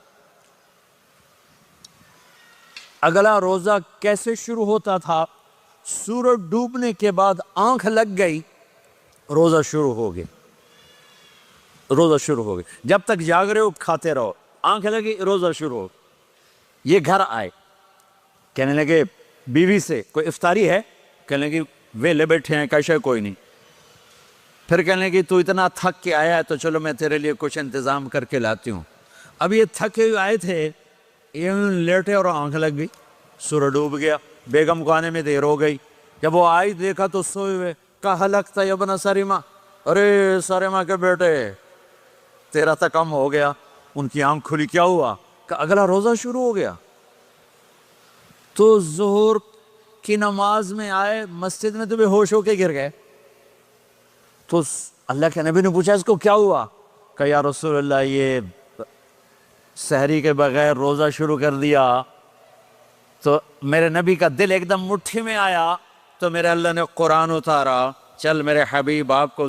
اگلا روزہ کیسے شروع ہوتا تھا؟ سورج ڈوبنے کے بعد آنکھ لگ گئی، روزہ شروع ہو گیا، روزہ شروع ہو گیا۔ جب تک جاگ رہے ہو کھاتے رہو، آنکھ لگی روزہ شروع ہو۔ یہ گھر آئے، کہنے لگے بیوی سے کوئی افطاری ہے؟ کہنے لگے ویلے بیٹھے ہیں، کیسے کوئی نہیں۔ پھر کہنے لگے تو اتنا تھک کے آیا ہے تو چلو میں تیرے لیے کچھ انتظام کر کے لاتی ہوں۔ اب یہ تھکے ہوئے آئے تھے، یہ لیٹے اور آنکھ لگ گئی، سورج ڈوب گیا، بیگم کو آنے میں دیر ہو گئی۔ جب وہ آئی دیکھا تو سوئے ہوئے، کہا لگتا ہے ابن سرمہ، ارے سرمہ کے بیٹے تیرا تک کم ہو گیا. ان کی آنکھ کھلی, کیا ہوا؟ کہ اگلا روزہ شروع ہو گیا. تو ظہر کی نماز میں آئے مسجد میں تو بے ہوش ہو کے گر گئے. تو اللہ کے نبی نے پوچھا اس کو کیا ہوا؟ کہ یا رسول اللہ یہ سحری کے بغیر روزہ شروع کر دیا. تو میرے نبی کا دل ایک دم مٹھی میں آیا. تو میرے اللہ نے قرآن اتارا, چل میرے حبیب آپ کو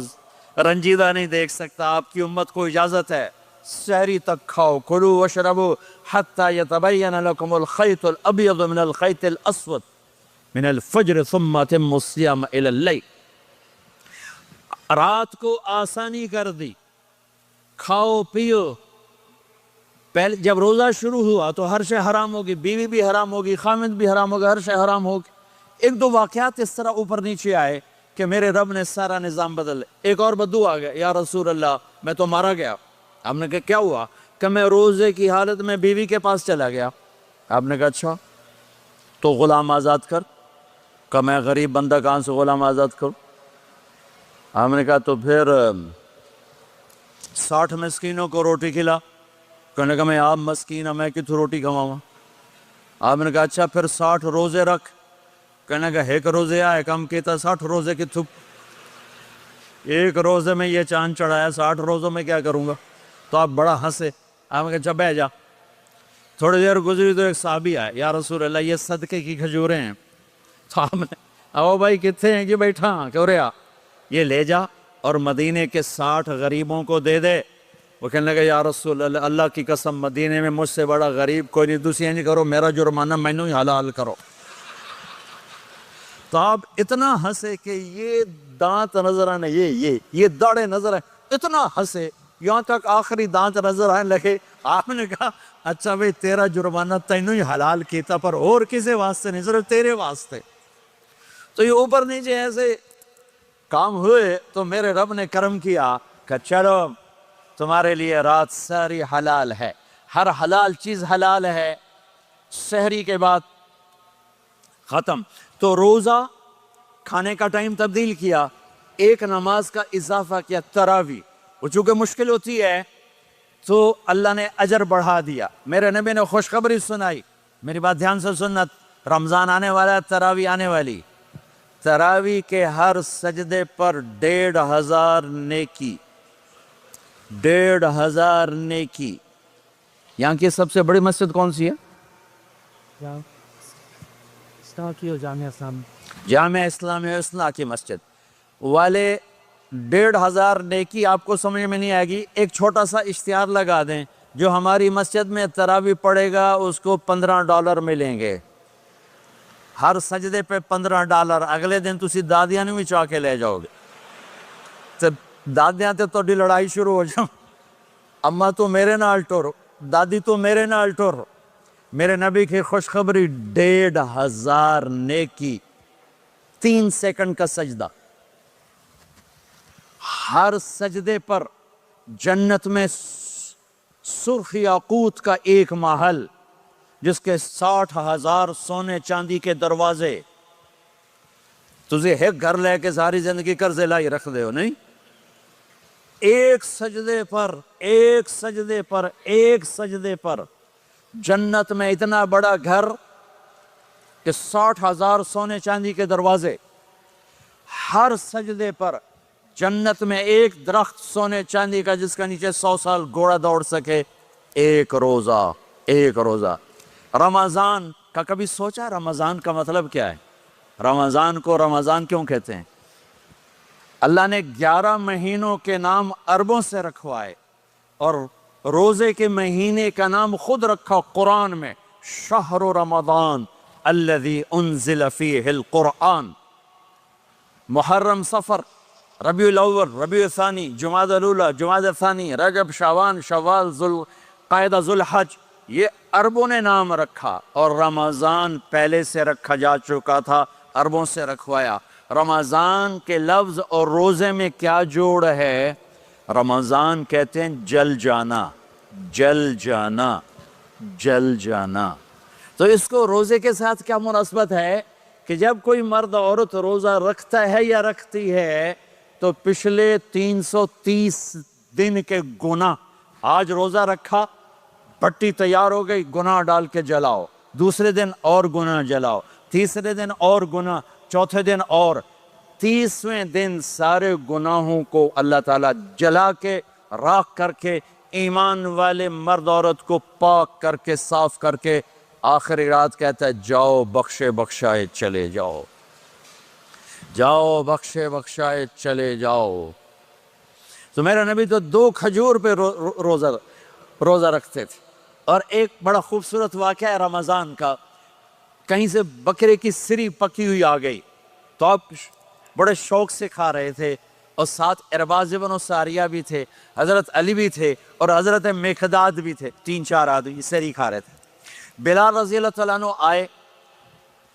رنجیدہ نہیں دیکھ سکتا, آپ کی امت کو اجازت ہے سحری تک کھاؤ, کلوا واشربوا حتی یتبین لکم الخیط الابیض من الخیط الاسود من الفجر ثم اتموا الصیام الی اللیل. رات کو آسانی کر دی, کھاؤ پیو. پہلے جب روزہ شروع ہوا تو ہر شے حرام ہوگی, بیوی بھی حرام ہوگی, خامد بھی حرام ہوگا, ہر شے حرام ہوگی. ایک دو واقعات اس طرح اوپر نیچے آئے کہ میرے رب نے سارا نظام بدل. ایک اور بدو آ گیا, یا رسول اللہ میں تو مارا گیا. آپ نے کہا کیا ہوا؟ کہ میں روزے کی حالت میں بیوی کے پاس چلا گیا. آپ نے کہا اچھا تو غلام آزاد کر. کہ میں غریب بندہ کہاں سے غلام آزاد کروں؟ آپ نے کہا تو پھر 60 مسکینوں کو روٹی کھلا. کہنے کا میں آپ مسکین ہوں, میں کتوں روٹی کھواؤں؟ آپ نے کہا اچھا پھر 60 روزے رکھ. کہنے کا ایک روزے آئے کم کیتا 60 روزے کی تھپ. ایک روزے میں یہ چاند چڑھایا, 60 روزوں میں کیا کروں گا؟ تو آپ بڑا ہنسے. آپ نے کہا اچھا بیٹھ جا. تھوڑی دیر گزری تو ایک صحابی آئے, یا رسول اللہ یہ صدقے کی کھجوریں ہیں. تو آپ نے او بھائی کتنے ہیں؟ کہ بیٹھا کیوں رہا, یہ لے جا اور مدینے کے 60 غریبوں کو دے دے. وہ کہنے لگا یا رسول اللہ, اللہ کی قسم مدینے میں مجھ سے بڑا غریب کوئی نہیں, دوسری نہیں کرو, میرا جرمانہ مینوں ہی حلال کرو. تو آپ اتنا ہنسے کہ یہ دانت نظر آنے, یہ داڑے نظر آئے, اتنا ہنسے یہاں تک آخری دانت نظر آنے لگے. آپ نے کہا اچھا بھئی تیرا جرمانہ تینوں ہی حلال کیتا, پر اور کسی واسطے نہیں, صرف تیرے واسطے. تو یہ اوپر نیچے ایسے کام ہوئے تو میرے رب نے کرم کیا کہ چلو تمہارے لیے رات ساری حلال ہے, ہر حلال چیز حلال ہے. سحری کے بعد ختم. تو روزہ کھانے کا ٹائم تبدیل کیا, ایک نماز کا اضافہ کیا, تراویح. وہ چونکہ مشکل ہوتی ہے تو اللہ نے اجر بڑھا دیا. میرے نبی نے خوشخبری سنائی, میری بات دھیان سے سننا, رمضان آنے والا ہے, تراویح آنے والی. تراویح کے ہر سجدے پر 1500 نیکی, 1500 نیکی. یہاں کی سب سے بڑی مسجد کون سی ہے؟ جامعہ اسلامی اصلاح کی مسجد والے. 1500 نیکی آپ کو سمجھ میں نہیں آئے گی. ایک چھوٹا سا اشتہار لگا دیں, جو ہماری مسجد میں تراویح پڑھے گا اس کو $15 ملیں گے, ہر سجدے پہ $15. اگلے دن تسی دادیاں نہیں چاہ کے لے جاؤ گے. دادیاں تے تو لڑائی شروع ہو جاؤ, اماں تو میرے نال ٹور, دادی تو میرے نال ٹور. میرے نبی کی خوشخبری, 1500 نیکی, 3 سیکنڈ کا سجدہ. ہر سجدے پر جنت میں سرخ یاقوت کا ایک محل, جس کے 60,000 سونے چاندی کے دروازے. تجھے ایک گھر لے کے ساری زندگی قرضے لائی رکھ دے ہو نہیں. ایک سجدے پر جنت میں اتنا بڑا گھر کہ 60,000 سونے چاندی کے دروازے. ہر سجدے پر جنت میں ایک درخت سونے چاندی کا جس کا نیچے 100 سال گھوڑا دوڑ سکے. ایک روزہ. رمضان کا کبھی سوچا رمضان کا مطلب کیا ہے؟ رمضان کو رمضان کیوں کہتے ہیں؟ اللہ نے 11 مہینوں کے نام عربوں سے رکھوائے, اور روزے کے مہینے کا نام خود رکھا قرآن میں, شہر رمضان الذی انزل فیہ القرآن. محرم, صفر, ربیع الاول, ربیع الثانی, جمادی الاولی, جمادی الثانی, رجب, شعبان, شوال, ذوالقعدہ, ذوالحج, یہ عربوں نے نام رکھا. اور رمضان پہلے سے رکھا جا چکا تھا, عربوں سے رکھوایا. رمضان کے لفظ اور روزے میں کیا جوڑ ہے؟ رمضان کہتے ہیں جل جانا. تو اس کو روزے کے ساتھ کیا مناسبت ہے کہ جب کوئی مرد عورت روزہ رکھتا ہے یا رکھتی ہے تو پچھلے 330 دن کے گناہ آج روزہ رکھا، پٹی تیار ہو گئی، گناہ ڈال کے جلاؤ، دوسرے دن اور گناہ جلاؤ، تیسرے دن اور گناہ، چوتھے دن اور، 30ویں دن سارے گناہوں کو اللہ تعالیٰ جلا کے راکھ کر کے ایمان والے مرد عورت کو پاک کر کے صاف کر کے آخری رات کہتا ہے جاؤ بخشے بخشائے چلے جاؤ، جاؤ بخشے بخشائے چلے جاؤ۔ تو میرا نبی تو 2 کھجور پہ روزہ رکھتے تھے۔ اور ایک بڑا خوبصورت واقعہ ہے رمضان کا، کہیں سے بکرے کی سری پکی ہوئی آ گئی تو آپ بڑے شوق سے کھا رہے تھے، اور ساتھ ارباز بن ساریہ بھی تھے، حضرت علی بھی تھے، اور حضرت مقداد بھی تھے، 3-4 آدمی سری کھا رہے تھے۔ بلال رضی اللہ تعالیٰ عنہ آئے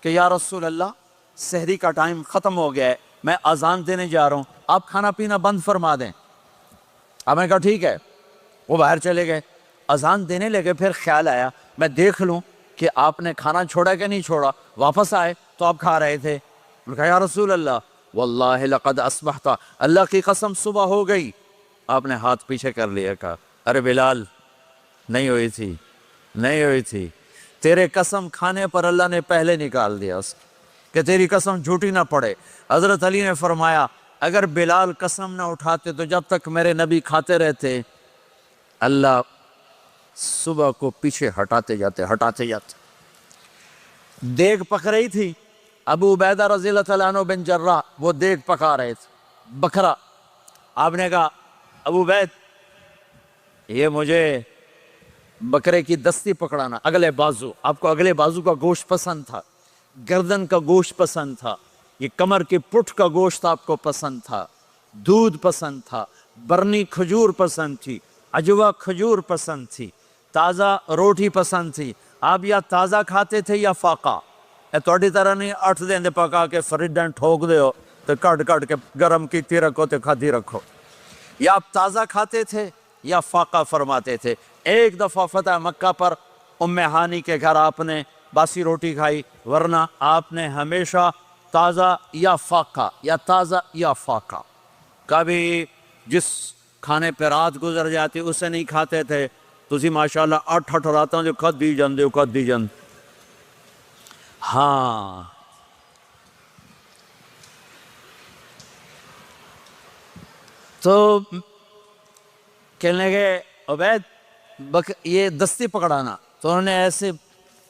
کہ یا رسول اللہ سحری کا ٹائم ختم ہو گیا ہے، میں اذان دینے جا رہا ہوں، آپ کھانا پینا بند فرما دیں۔ اب میں کہا ٹھیک ہے، وہ باہر چلے گئے، اذان دینے لگے، پھر خیال آیا میں دیکھ لوں کہ آپ نے کھانا چھوڑا کہ نہیں چھوڑا، واپس آئے تو آپ کھا رہے تھے۔ میں نے کہا یا رسول اللہ واللہ لقد اصبحت، اللہ کی قسم صبح ہو گئی۔ آپ نے ہاتھ پیچھے کر لیا، کہا ارے بلال نہیں ہوئی تھی، نہیں ہوئی تھی، تیرے قسم کھانے پر اللہ نے پہلے نکال دیا اس کہ تیری قسم جھوٹی نہ پڑے۔ حضرت علی نے فرمایا اگر بلال قسم نہ اٹھاتے تو جب تک میرے نبی کھاتے رہتے اللہ صبح کو پیچھے ہٹاتے جاتے۔ دیگ پک رہی تھی، ابو عبیدہ رضی اللہ تعالیٰ عنہ بن جراح وہ دیگ پکا رہے تھے، بکرا۔ آپ نے کہا ابو عبید یہ مجھے بکرے کی دستی پکڑانا، اگلے بازو، آپ کو اگلے بازو کا گوشت پسند تھا، گردن کا گوشت پسند تھا، یہ کمر کی پٹھ کا گوشت آپ کو پسند تھا، دودھ پسند تھا، برنی کھجور پسند تھی، عجوہ کھجور پسند تھی، تازہ روٹی پسند تھی۔ آپ یا تازہ کھاتے تھے یا فاقہ، توڑی طرح نہیں 8 دن پکا کے فریڈن ٹھوک دے ہو تو کٹ کے گرم کیتی رکھو تو کھاتی رکھو، یا آپ تازہ کھاتے تھے یا فاقہ فرماتے تھے۔ ایک دفعہ فتح مکہ پر ام ہانی کے گھر آپ نے باسی روٹی کھائی، ورنہ آپ نے ہمیشہ تازہ یا فاقہ یا تازہ یا فاقہ، کبھی جس کھانے پہ رات گزر جاتی اسے نہیں کھاتے تھے۔ تسی ماشاءاللہ 8 راتوں جو کھدی جان۔ ہاں تو کہنے لگے عبید یہ دستی پکڑانا، تو انہوں نے ایسے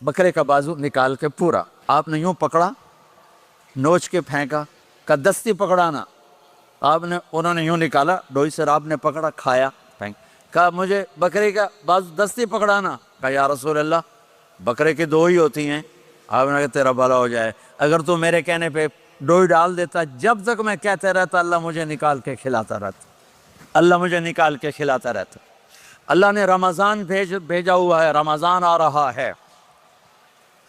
بکرے کا بازو نکال کے پورا آپ نے یوں پکڑا، نوچ کے پھینکا، کہ دستی پکڑانا، انہوں نے یوں نکالا ڈوئی سے، آپ نے پکڑا کھایا پھینک، کہا مجھے بکرے کا بازو دستی پکڑانا، کہا یا رسول اللہ بکرے کی 2 ہی ہوتی ہیں۔ آپ نے کہا تیرا بھلا ہو جائے، اگر تو میرے کہنے پہ ڈوئی ڈال دیتا، جب تک میں کہتے رہتا اللہ مجھے نکال کے کھلاتا رہتا، اللہ مجھے نکال کے کھلاتا رہتا۔ اللہ نے رمضان بھیجا ہوا ہے، رمضان آ رہا ہے،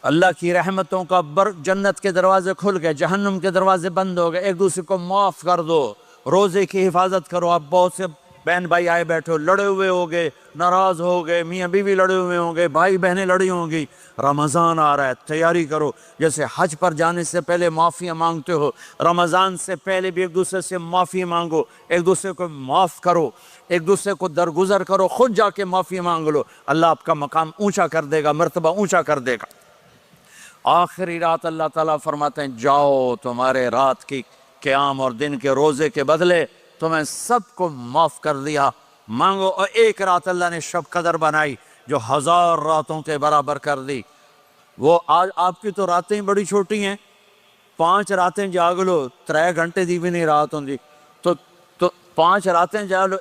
اللہ کی رحمتوں کا جنت کے دروازے کھل گئے، جہنم کے دروازے بند ہو گئے، ایک دوسرے کو معاف کر دو، روزے کی حفاظت کرو۔ آپ بہت سے بہن بھائی آئے بیٹھے ہو، لڑے ہوئے ہو گئے، ناراض ہو گئے، میاں بیوی لڑے ہوئے ہوں گے، بھائی بہنیں لڑی ہوں گی، رمضان آ رہا ہے، تیاری کرو۔ جیسے حج پر جانے سے پہلے معافیاں مانگتے ہو، رمضان سے پہلے بھی ایک دوسرے سے معافی مانگو، ایک دوسرے کو معاف کرو، ایک دوسرے کو درگزر کرو، خود جا کے معافی مانگ لو، اللہ آپ کا مقام اونچا کر دے گا، مرتبہ اونچا کر دے گا۔ آخری رات اللہ تعالیٰ فرماتے ہیں جاؤ، تمہارے رات کی قیام اور دن کے روزے کے بدلے تمہیں سب کو معاف کر دیا، مانگو۔ اور ایک رات اللہ نے شب قدر بنائی جو 1000 راتوں کے برابر کر دی۔ وہ آج آپ کی تو راتیں بڑی چھوٹی ہیں، 5 راتیں جاگ لو، 3 گھنٹے دی بھی نہیں رات ہوں دی، تو 5 راتیں جاگ لو،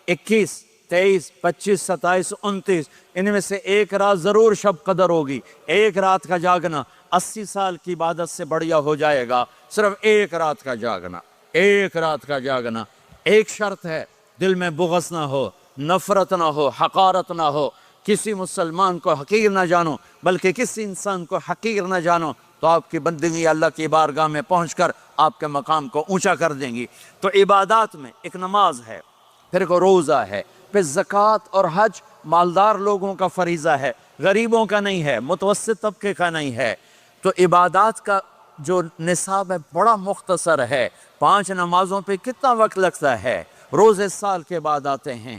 21 23 25 27 29، ان میں سے ایک رات ضرور شب قدر ہوگی۔ ایک رات کا جاگنا 80 سال کی عبادت سے بڑھیا ہو جائے گا، صرف ایک رات کا جاگنا، ایک رات کا جاگنا۔ ایک شرط ہے، دل میں بغض نہ ہو، نفرت نہ ہو، حقارت نہ ہو، کسی مسلمان کو حقیر نہ جانو، بلکہ کسی انسان کو حقیر نہ جانو، تو آپ کی بندگی اللہ کی بارگاہ میں پہنچ کر آپ کے مقام کو اونچا کر دیں گی۔ تو عبادات میں ایک نماز ہے، پھر ایک روزہ ہے، پھر زکوٰۃ اور حج مالدار لوگوں کا فریضہ ہے، غریبوں کا نہیں ہے، متوسط طبقے کا نہیں ہے۔ تو عبادات کا جو نصاب ہے بڑا مختصر ہے، 5 نمازوں پہ کتنا وقت لگتا ہے، روزے سال کے بعد آتے ہیں،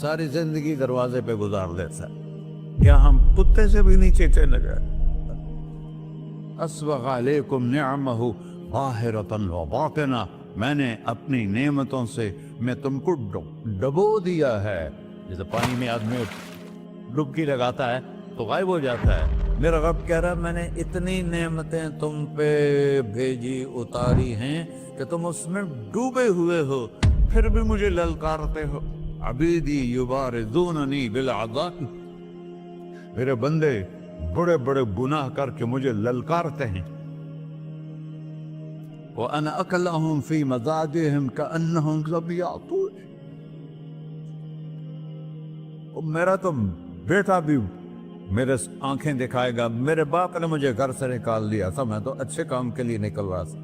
ساری زندگی دروازے پہ گزار دیتا ہے، کیا ہم کتے سے بھی نیچے چلے گئے؟ اسبغ علیکم نعمہ ظاہرۃ و باطنہ، میں نے اپنی نعمتوں سے میں تم کو ڈبو دیا ہے. جیسے پانی میں آدمی ڈبکی لگاتا ہے تو غائب ہو جاتا ہے. میرا رب کہہ رہا ہے میں نے اتنی نعمتیں تم پہ بھیجی اتاری ہیں کہ تم اس میں ڈوبے ہوئے ہو، پھر بھی مجھے للکارتے ہو. عبیدی یبارزوننی بالعذاب، میرے بندے بڑے بڑے گناہ کر کے مجھے للکارتے ہیں. وَأَنَا أَكْلَهُمْ فِي مَزَاجِهِمْ كَأَنَّهُمْ لَمْ يَعْطُونِ، میرا تو بیٹا بھی میرے آنکھیں دکھائے گا. میرے باپ نے مجھے گھر سے نکال دیا تھا، میں تو اچھے کام کے لیے نکل رہا تھا.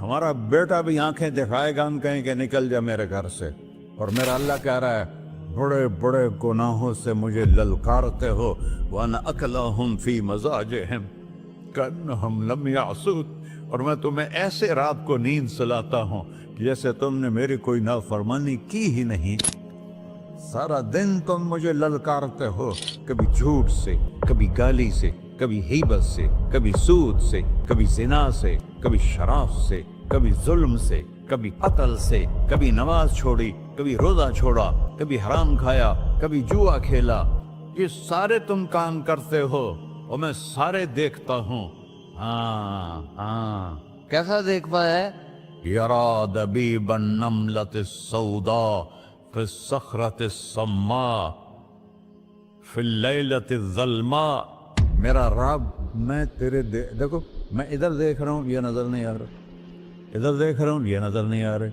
ہمارا بیٹا بھی آنکھیں دکھائے گا، ہم کہیں کہ نکل جا میرے گھر سے. اور میرا اللہ کہہ رہا ہے بڑے بڑے گناہوں سے مجھے للکارتے ہو. وَأَنَا أَكْلَهُمْ فِي مَزَاجِهِمْ كَأَنَّهُمْ لَمْ يَعْصُونِ، اور میں تمہیں ایسے رات کو نیند سلاتا ہوں جیسے تم نے میری کوئی نافرمانی کی ہی نہیں. سارا دن تم مجھے للکارتے ہو، کبھی جھوٹ سے، کبھی گالی سے، کبھی غیبت سے، کبھی سود سے، کبھی زنا سے، کبھی شراب سے، کبھی ظلم سے، کبھی قتل سے، کبھی نماز چھوڑی، کبھی روزہ چھوڑا، کبھی حرام کھایا، کبھی جوا کھیلا. یہ سارے تم کام کرتے ہو اور میں سارے دیکھتا ہوں. ہاں کیسا دیکھ پایا؟ یرا دبیب النملۃ السوداء فی الصخرۃ الصماء فی اللیلۃ الظلماء. میرا رب میں تیرے دیکھو، میں ادھر دیکھ رہا ہوں یہ نظر نہیں آ رہا، ادھر دیکھ رہا ہوں یہ نظر نہیں آ رہے،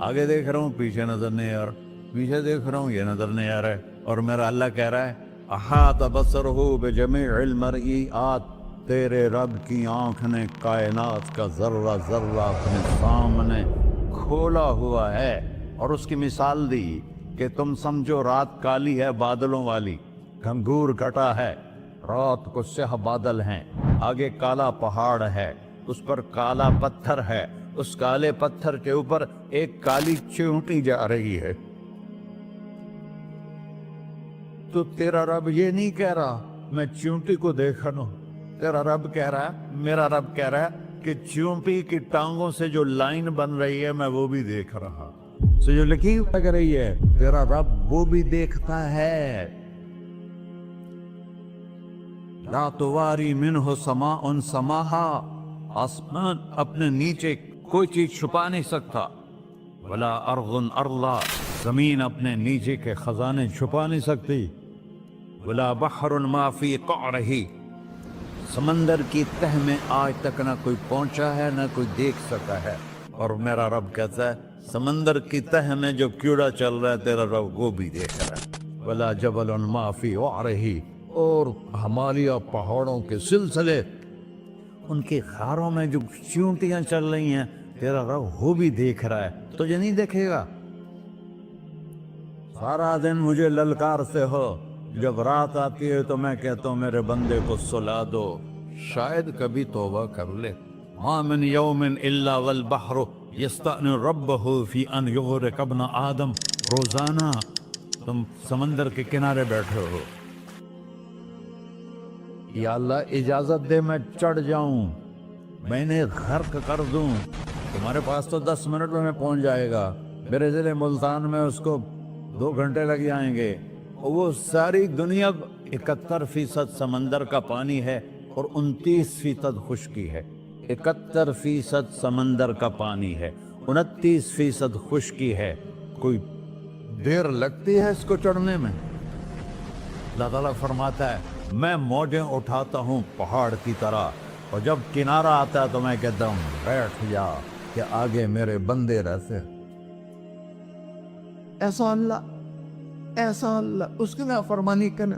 آگے دیکھ رہا ہوں پیچھے نظر نہیں آ رہا، پیچھے دیکھ رہا ہوں یہ نظر نہیں آ رہا ہے. اور میرا اللہ کہہ رہا ہے احاط بصرہ بجمیع المرئیات، تیرے رب کی آنکھ نے کائنات کا ذرہ ذرہ اپنے سامنے کھولا ہوا ہے. اور اس کی مثال دی کہ تم سمجھو رات کالی ہے بادلوں والی، گھنگور گھٹا ہے، رات کو سیاہ بادل ہیں، آگے کالا پہاڑ ہے، اس پر کالا پتھر ہے، اس کالے پتھر کے اوپر ایک کالی چیونٹی جا رہی ہے. تو تیرا رب یہ نہیں کہہ رہا میں چیونٹی کو دیکھ رہا ہوں، تیرا رب کہہ رہا ہے، میرا رب کہہ رہا ہے کہ چیونٹی کی ٹانگوں سے جو لائن بن رہی ہے میں وہ بھی دیکھ رہا، سے جو لکیر لگ رہی ہے تیرا رب وہ بھی دیکھتا ہے. لا تواری منہ سماء سماہا، آسمان اپنے نیچے کوئی چیز چھپا نہیں سکتا. ولا ارض ارضا، زمین اپنے نیچے کے خزانے چھپا نہیں سکتی. ولا بحر ما فی قعرہ، سمندر کی تہ میں آج تک نہ کوئی پہنچا ہے نہ کوئی دیکھ سکا ہے. اور میرا رب کہتا ہے سمندر کی تہ میں جو کیڑا چل رہا ہے تیرا رب وہ بھی دیکھ رہا ہے. ولا جبل ما فی وعرہ، اور ہمالیہ پہاڑوں کے سلسلے ان کی خاروں میں جو چیونٹیاں چل رہی ہیں تیرا رب وہ بھی دیکھ رہا ہے. تجھے نہیں دیکھے گا؟ سارا دن مجھے للکارتے ہو، جب رات آتی ہے تو میں کہتا ہوں میرے بندے کو سلا دو، شاید کبھی توبہ کر لے. ما من یوم الا والبحر یستأن ربہ فی ان یغرق ابن آدم. روزانہ تم سمندر کے کنارے بیٹھے ہو، یا اللہ اجازت دے میں چڑھ جاؤں، میں نے غرق کر دوں. تمہارے پاس تو 10 منٹ میں پہنچ جائے گا، میرے ضلع ملتان میں اس کو 2 گھنٹے لگ جائیں گے. وہ ساری دنیا 71% سمندر کا پانی ہے اور 29% خشکی ہے. 71% سمندر کا پانی ہے، 29% خشکی ہے. کوئی دیر لگتی ہے اس کو چڑھنے میں؟ اللہ تعالیٰ فرماتا ہے میں موجیں اٹھاتا ہوں پہاڑ کی طرح، اور جب کنارہ آتا ہے تو میں کہتا ہوں بیٹھ جا کہ آگے میرے بندے رہتے. ایسا اللہ اس کی نافرمانی کرنے.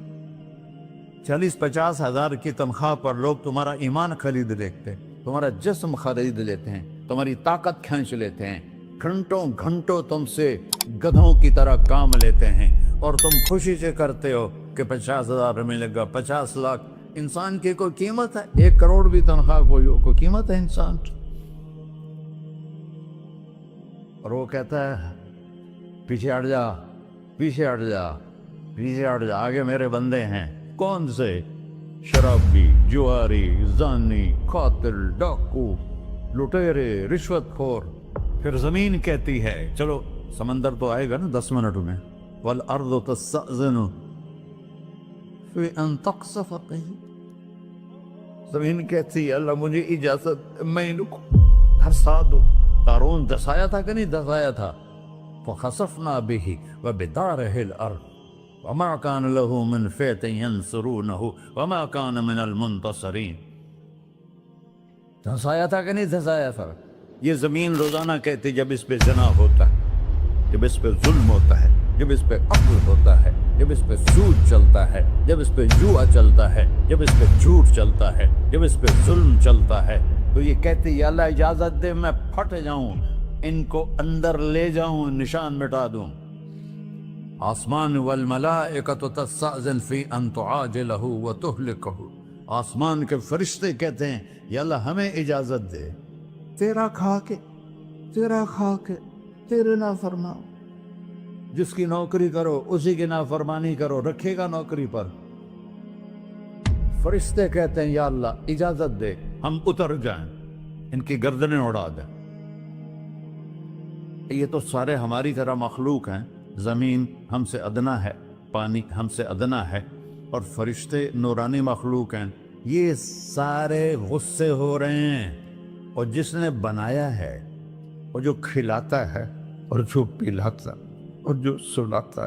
40-50 ہزار کی تنخواہ پر لوگ تمہارا ایمان خرید لیتے، تمہارا جسم خرید لیتے ہیں، تمہاری طاقت کھینچ لیتے ہیں، گھنٹوں گھنٹوں تم سے گدھوں کی طرح کام لیتے ہیں، اور تم خوشی سے کرتے ہو کہ 50,000 ملے گا، 50 لاکھ. انسان کی کوئی قیمت ہے؟ 1 کروڑ بھی تنخواہ کوئی قیمت ہے انسان؟ اور وہ کہتا ہے پیچھے ہٹ جا، پیچھے ہٹ جا، پیچھے ہٹ جا، آگے میرے بندے ہیں۔ کون سے؟ شرابی، جواری، زانی، قاتل، ڈاکو، لٹیرے، رشوت خور۔ پھر زمین کہتی ہے، چلو سمندر تو آئے گا نا 10 منٹ میں، والارض تستأذن فی ان تقصف قیل۔ زمین کہتی ہے اللہ مجھے اجازت، میں ان کو دھسا دو۔ قارون دھسایا تھا کہ نہیں دھسایا تھا؟ فخسفنا به وبداره الارض وما كان له من فئة ينصرونه وما كان من المنتصرين۔ دھسایا تھا کہ نہیں دھسایا تھا؟ یہ زمین روزانہ کہتی جب اس پہ زنا ہوتا ہے، جب اس پہ ظلم ہوتا ہے، جب اس پہ قتل ہوتا ہے، جب اس پہ سود چلتا ہے، جب اس پہ جوا چلتا ہے، جب اس پہ جھوٹ چلتا ہے، جب اس پہ ظلم چلتا ہے، تو یہ کہتی یا اللہ اجازت دے میں پھٹ جاؤں، ان کو اندر لے جاؤں، نشان مٹا دوں۔ آسمان والملائکۃ تستأذن فی ان تعاجلہ وتہلکہ۔ آسمان کے فرشتے کہتے ہیں یا اللہ ہمیں اجازت دے، تیرا کھا کے تیرے نافرمان، جس کی نوکری کرو اسی کی نافرمانی کرو، رکھے گا نوکری پر؟ فرشتے کہتے ہیں یا اللہ اجازت دے ہم اتر جائیں، ان کی گردنیں اڑا دیں۔ یہ تو سارے ہماری طرح مخلوق ہیں، زمین ہم سے ادنا ہے، پانی ہم سے ادنا ہے، اور فرشتے نورانی مخلوق ہیں، یہ سارے غصے ہو رہے ہیں۔ اور جس نے بنایا ہے، اور جو کھلاتا ہے، اور جو پلاتا، اور جو سلاتا،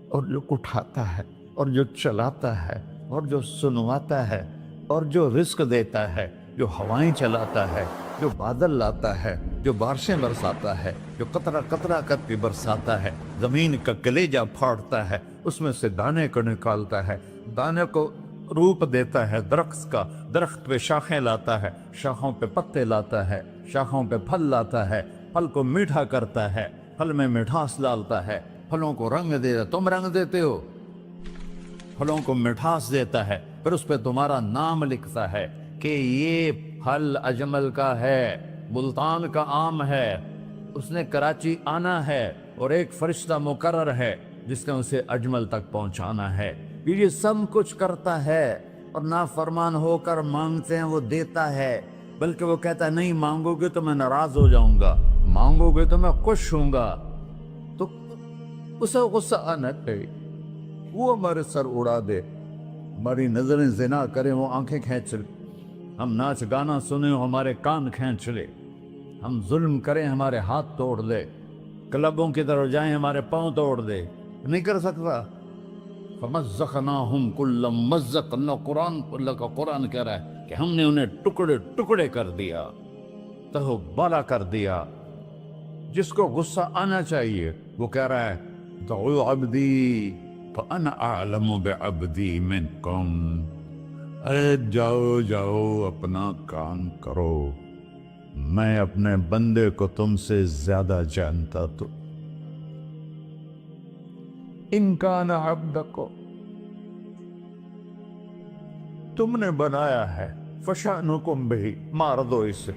اور جو اٹھاتا ہے، اور جو چلاتا ہے، اور جو سنواتا ہے، اور جو رزق دیتا ہے، جو ہوائیں چلاتا ہے، جو بادل لاتا ہے، جو بارشیں برساتا ہے، جو قطرہ قطرہ کر کے برساتا ہے، زمین کا کلیجہ پھاڑتا ہے، اس میں سے دانے کو نکالتا ہے، دانے کو روپ دیتا ہے درخت کا، درخت پہ شاخیں لاتا ہے، شاخوں پہ پتے لاتا ہے، شاخوں پہ پھل لاتا ہے، پھل کو میٹھا کرتا ہے، پھل میں مٹھاس ڈالتا ہے، پھلوں کو رنگ دیتا ہے۔ تم رنگ دیتے ہو، پھلوں کو مٹھاس دیتا ہے، پھر اس پہ تمہارا نام لکھتا ہے کہ یہ پھل اجمل کا ہے، ملتان کا آم ہے، اس نے کراچی آنا ہے، اور ایک فرشتہ مقرر ہے جس نے اسے اجمل تک پہنچانا ہے۔ یہ سب کچھ کرتا ہے، اور نافرمان ہو کر مانگتے ہیں وہ دیتا ہے، بلکہ وہ کہتا ہے نہیں مانگو گے تو میں ناراض ہو جاؤں گا، مانگو گے تو میں خوش ہوں گا۔ تو اسے غصہ آنا چاہیے، وہ ہمارے سر اڑا دے، ہماری نظریں زنا کریں وہ آنکھیں کھینچ لے، ہم ناچ گانا سنیں ہمارے کان کھینچ لے، ہم ظلم کریں ہمارے ہاتھ توڑ دے، کلبوں کی طرف جائیں ہمارے پاؤں توڑ دے، نہیں کر سکتا۔ فَمَزَّقْنَاهُمْ كُلَّ مُمَزَّقٍ، اللہ کا قرآن کہہ رہا ہے کہ ہم نے انہیں ٹکڑے ٹکڑے کر دیا، تہو بالا کر دیا۔ جس کو غصہ آنا چاہیے وہ کہہ رہا ہے دعو عبدی فَأَنَا أَعْلَمُ بِعَبْدِي مِنْكُمْ، ارے جاؤ جاؤ اپنا کام کرو، میں اپنے بندے کو تم سے زیادہ جانتا۔ تو ان کان عبدکو، تم نے بنایا ہے، فشانکم بہی، مار دو اسے،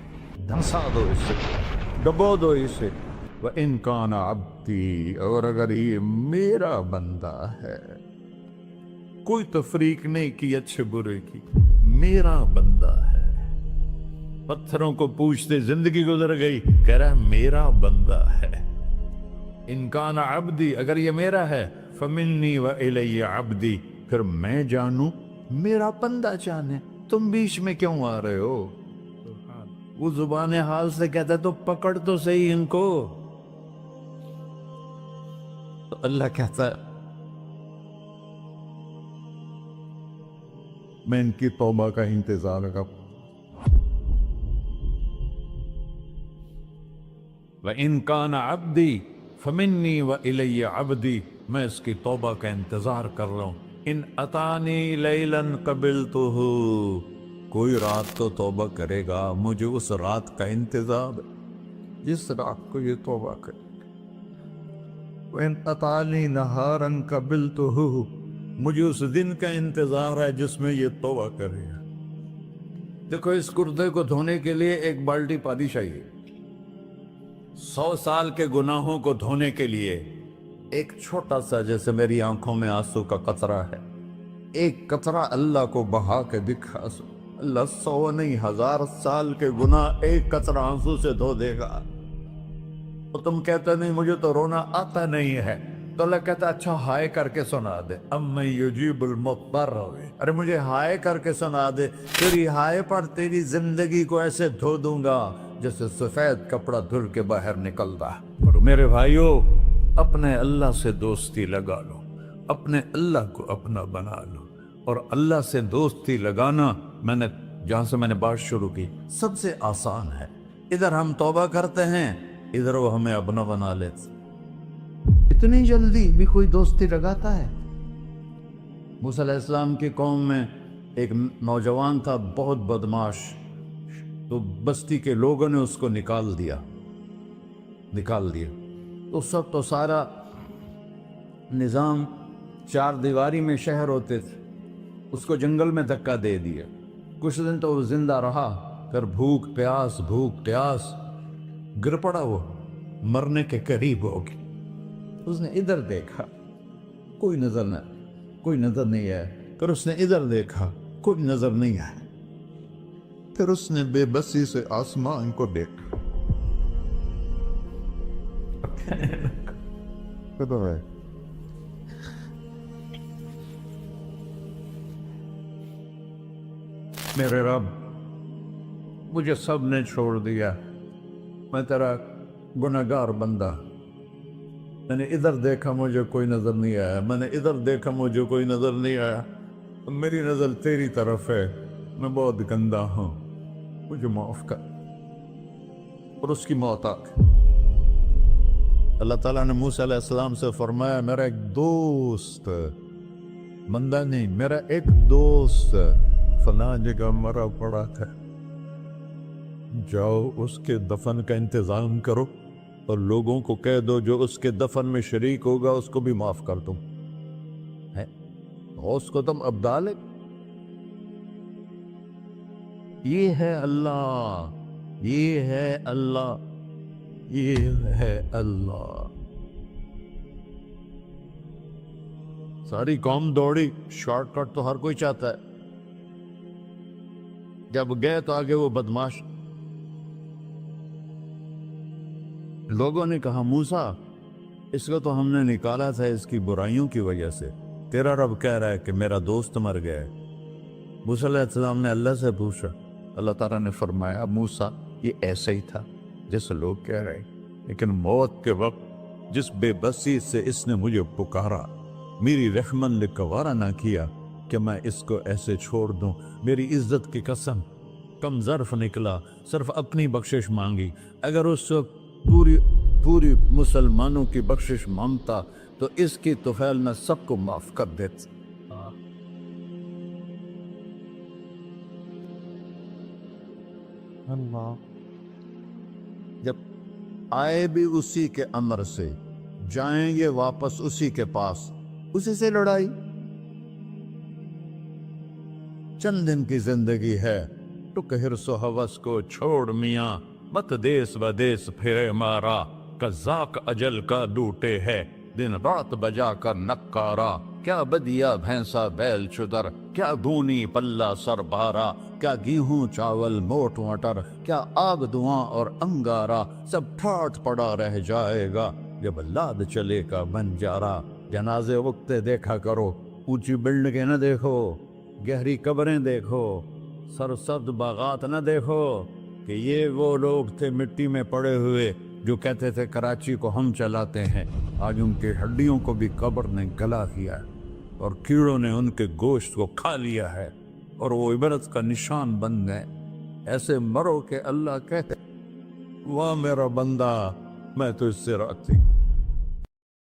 دھنسا دو اسے، ڈبو دو اسے۔ وَإِن كَانَ عَبْدِي، اور اگر یہ میرا بندہ ہے، کوئی تفریق نہیں کی اچھے برے کی، میرا بندہ ہے۔ پتھروں کو پوچھتے زندگی گزر گئی، کہہ رہا ہے میرا بندہ ہے۔ ان کان عبدی، اگر یہ میرا ہے، فمنی وإلی عبدی، پھر میں جانوں میرا بندہ جانے، تم بیچ میں کیوں آ رہے ہو؟ وہ زبان حال سے کہتا ہے تو پکڑ تو صحیح ان کو۔ تو اللہ کہتا ہے میں ان کی توبہ کا انتظار کروں۔ وَإِن كَانَ عَبْدِي فَمِنِّي وَإِلَيَّ عَبْدِي، میں اس کی توبہ کا انتظار کر رہا ہوں۔ ان اتانی لیلاً قبلتہ، کوئی رات تو توبہ کرے گا، مجھے اس رات کا انتظار ہے جس رات کو یہ توبہ کرے۔ وَإِنْ أَتَانِي نَهَارًا قَبِلْتُهُ، مجھے اس دن کا انتظار ہے جس میں یہ توبہ کرے گا۔ دیکھو اس کردے کو دھونے کے لیے ایک بالٹی پانی چاہیے، 100 سال کے گناہوں کو دھونے کے لیے ایک چھوٹا سا جیسے میری آنکھوں میں آنسو کا قطرہ ہے، ایک قطرہ اللہ کو بہا کے دکھا، اللہ 100 نہیں 1000 سال کے گناہ ایک قطرہ آنسو سے دھو دے گا۔ تو تم کہتے نہیں مجھے تو رونا آتا نہیں ہے، تو اللہ کہتا اچھا ہائے کر کے سنا دے، اَمَّن یُجِیبُ الْمُضْطَرَّ، ارے مجھے ہائے کر کے سنا دے، تیری ہائے پر تیری زندگی کو ایسے دھو دوں گا جیسے سفید کپڑا دھل کے باہر نکلتا۔ اور میرے بھائیو، اپنے اللہ سے دوستی لگا لو، اپنے اللہ کو اپنا بنا لو، اور اللہ سے دوستی لگانا جہاں سے میں نے بات شروع کی سب سے آسان ہے۔ ادھر ہم توبہ کرتے ہیں، ادھر وہ ہمیں اپنا بنا لیتے۔ اتنی جلدی بھی کوئی دوستی لگاتا ہے؟ موسیٰ علیہ السلام کی قوم میں ایک نوجوان تھا بہت بدماش، تو بستی کے لوگوں نے اس کو نکال دیا۔ اس وقت تو سارا نظام 4 دیواری میں شہر ہوتے تھے، اس کو جنگل میں دھکا دے دیا۔ کچھ دن تو وہ زندہ رہا، پھر بھوک پیاس گر پڑا، وہ مرنے کے قریب ہو گیا۔ اس نے ادھر دیکھا، کوئی نظر نہیں آیا، پھر اس نے ادھر دیکھا، کوئی نظر نہیں آیا، پھر اس نے بے بسی سے آسمان کو دیکھا۔ میرے رب، مجھے سب نے چھوڑ دیا، میں تیرا گنہگار بندہ، میں نے ادھر دیکھا مجھے کوئی نظر نہیں آیا، میں نے ادھر دیکھا مجھے کوئی نظر نہیں آیا، میری نظر تیری طرف ہے، میں بہت گندا ہوں، مجھے معاف کر۔ اور اس کی موت آ گئی۔ اللہ تعالیٰ نے موسیٰ علیہ السلام سے فرمایا میرا ایک دوست، بندہ نہیں، میرا ایک دوست فلاں جگہ مرا پڑا تھا، جاؤ اس کے دفن کا انتظام کرو اور لوگوں کو کہہ دو جو اس کے دفن میں شریک ہوگا اس کو بھی معاف کر دوں۔ اس کو تم اب ڈالے، یہ ہے اللہ، یہ ہے اللہ، یہ ہے اللہ۔ ساری قوم دوڑی، شارٹ کٹ تو ہر کوئی چاہتا ہے، جب گئے تو آگے وہ بدماش۔ لوگوں نے کہا موسیٰ اس کو تو ہم نے نکالا تھا اس کی برائیوں کی وجہ سے، تیرا رب کہہ رہا ہے کہ میرا دوست مر گیا ہے۔ موسیٰ علیہ السلام نے اللہ سے پوچھا، اللہ تعالیٰ نے فرمایا موسیٰ یہ ایسا ہی تھا جیسے لوگ کہہ رہے، لیکن موت کے وقت جس بے بسی سے اس نے مجھے پکارا، میری رحمن نے گوارا نہ کیا کہ میں اس کو ایسے چھوڑ دوں، میری عزت کی قسم کم ظرف نکلا، صرف اپنی بخشش مانگی، اگر اس وقت پوری مسلمانوں کی بخشش مانگتا تو اس کی طفیل میں سب کو معاف کر دیتا۔ اللہ جب آئے بھی اسی کے امر سے، جائیں گے واپس اسی کے پاس، اسی سے لڑائی۔ چند دن کی زندگی ہے، ٹک حرص و ہوس کو چھوڑ میاں، مت دیس بدیس پھرے مارا، قزاق اجل کا ڈوٹے ہے، دن رات بجا کر نکارا، کیا بدیا بھینسا بیل چدر، کیا گونی پلہ سر بارا، کیا گیہوں چاول موٹ مٹر، کیا آگ دھواں اور انگارا، سب ٹھاٹ پڑا رہ جائے گا جب لاد چلے کا بنجارا۔ جنازے وقتے دیکھا کرو، اونچی بلڈنگیں نہ دیکھو، گہری قبریں دیکھو، سرسبز باغات نہ دیکھو کہ یہ وہ لوگ تھے مٹی میں پڑے ہوئے جو کہتے تھے کراچی کو ہم چلاتے ہیں، آج ان کی ہڈیوں کو بھی قبر نے گلا دیا ہے اور کیڑوں نے ان کے گوشت کو کھا لیا ہے اور وہ عبرت کا نشان بن گئے۔ ایسے مرو کہ اللہ کہتے واہ میرا بندہ میں تو اس سے راضی۔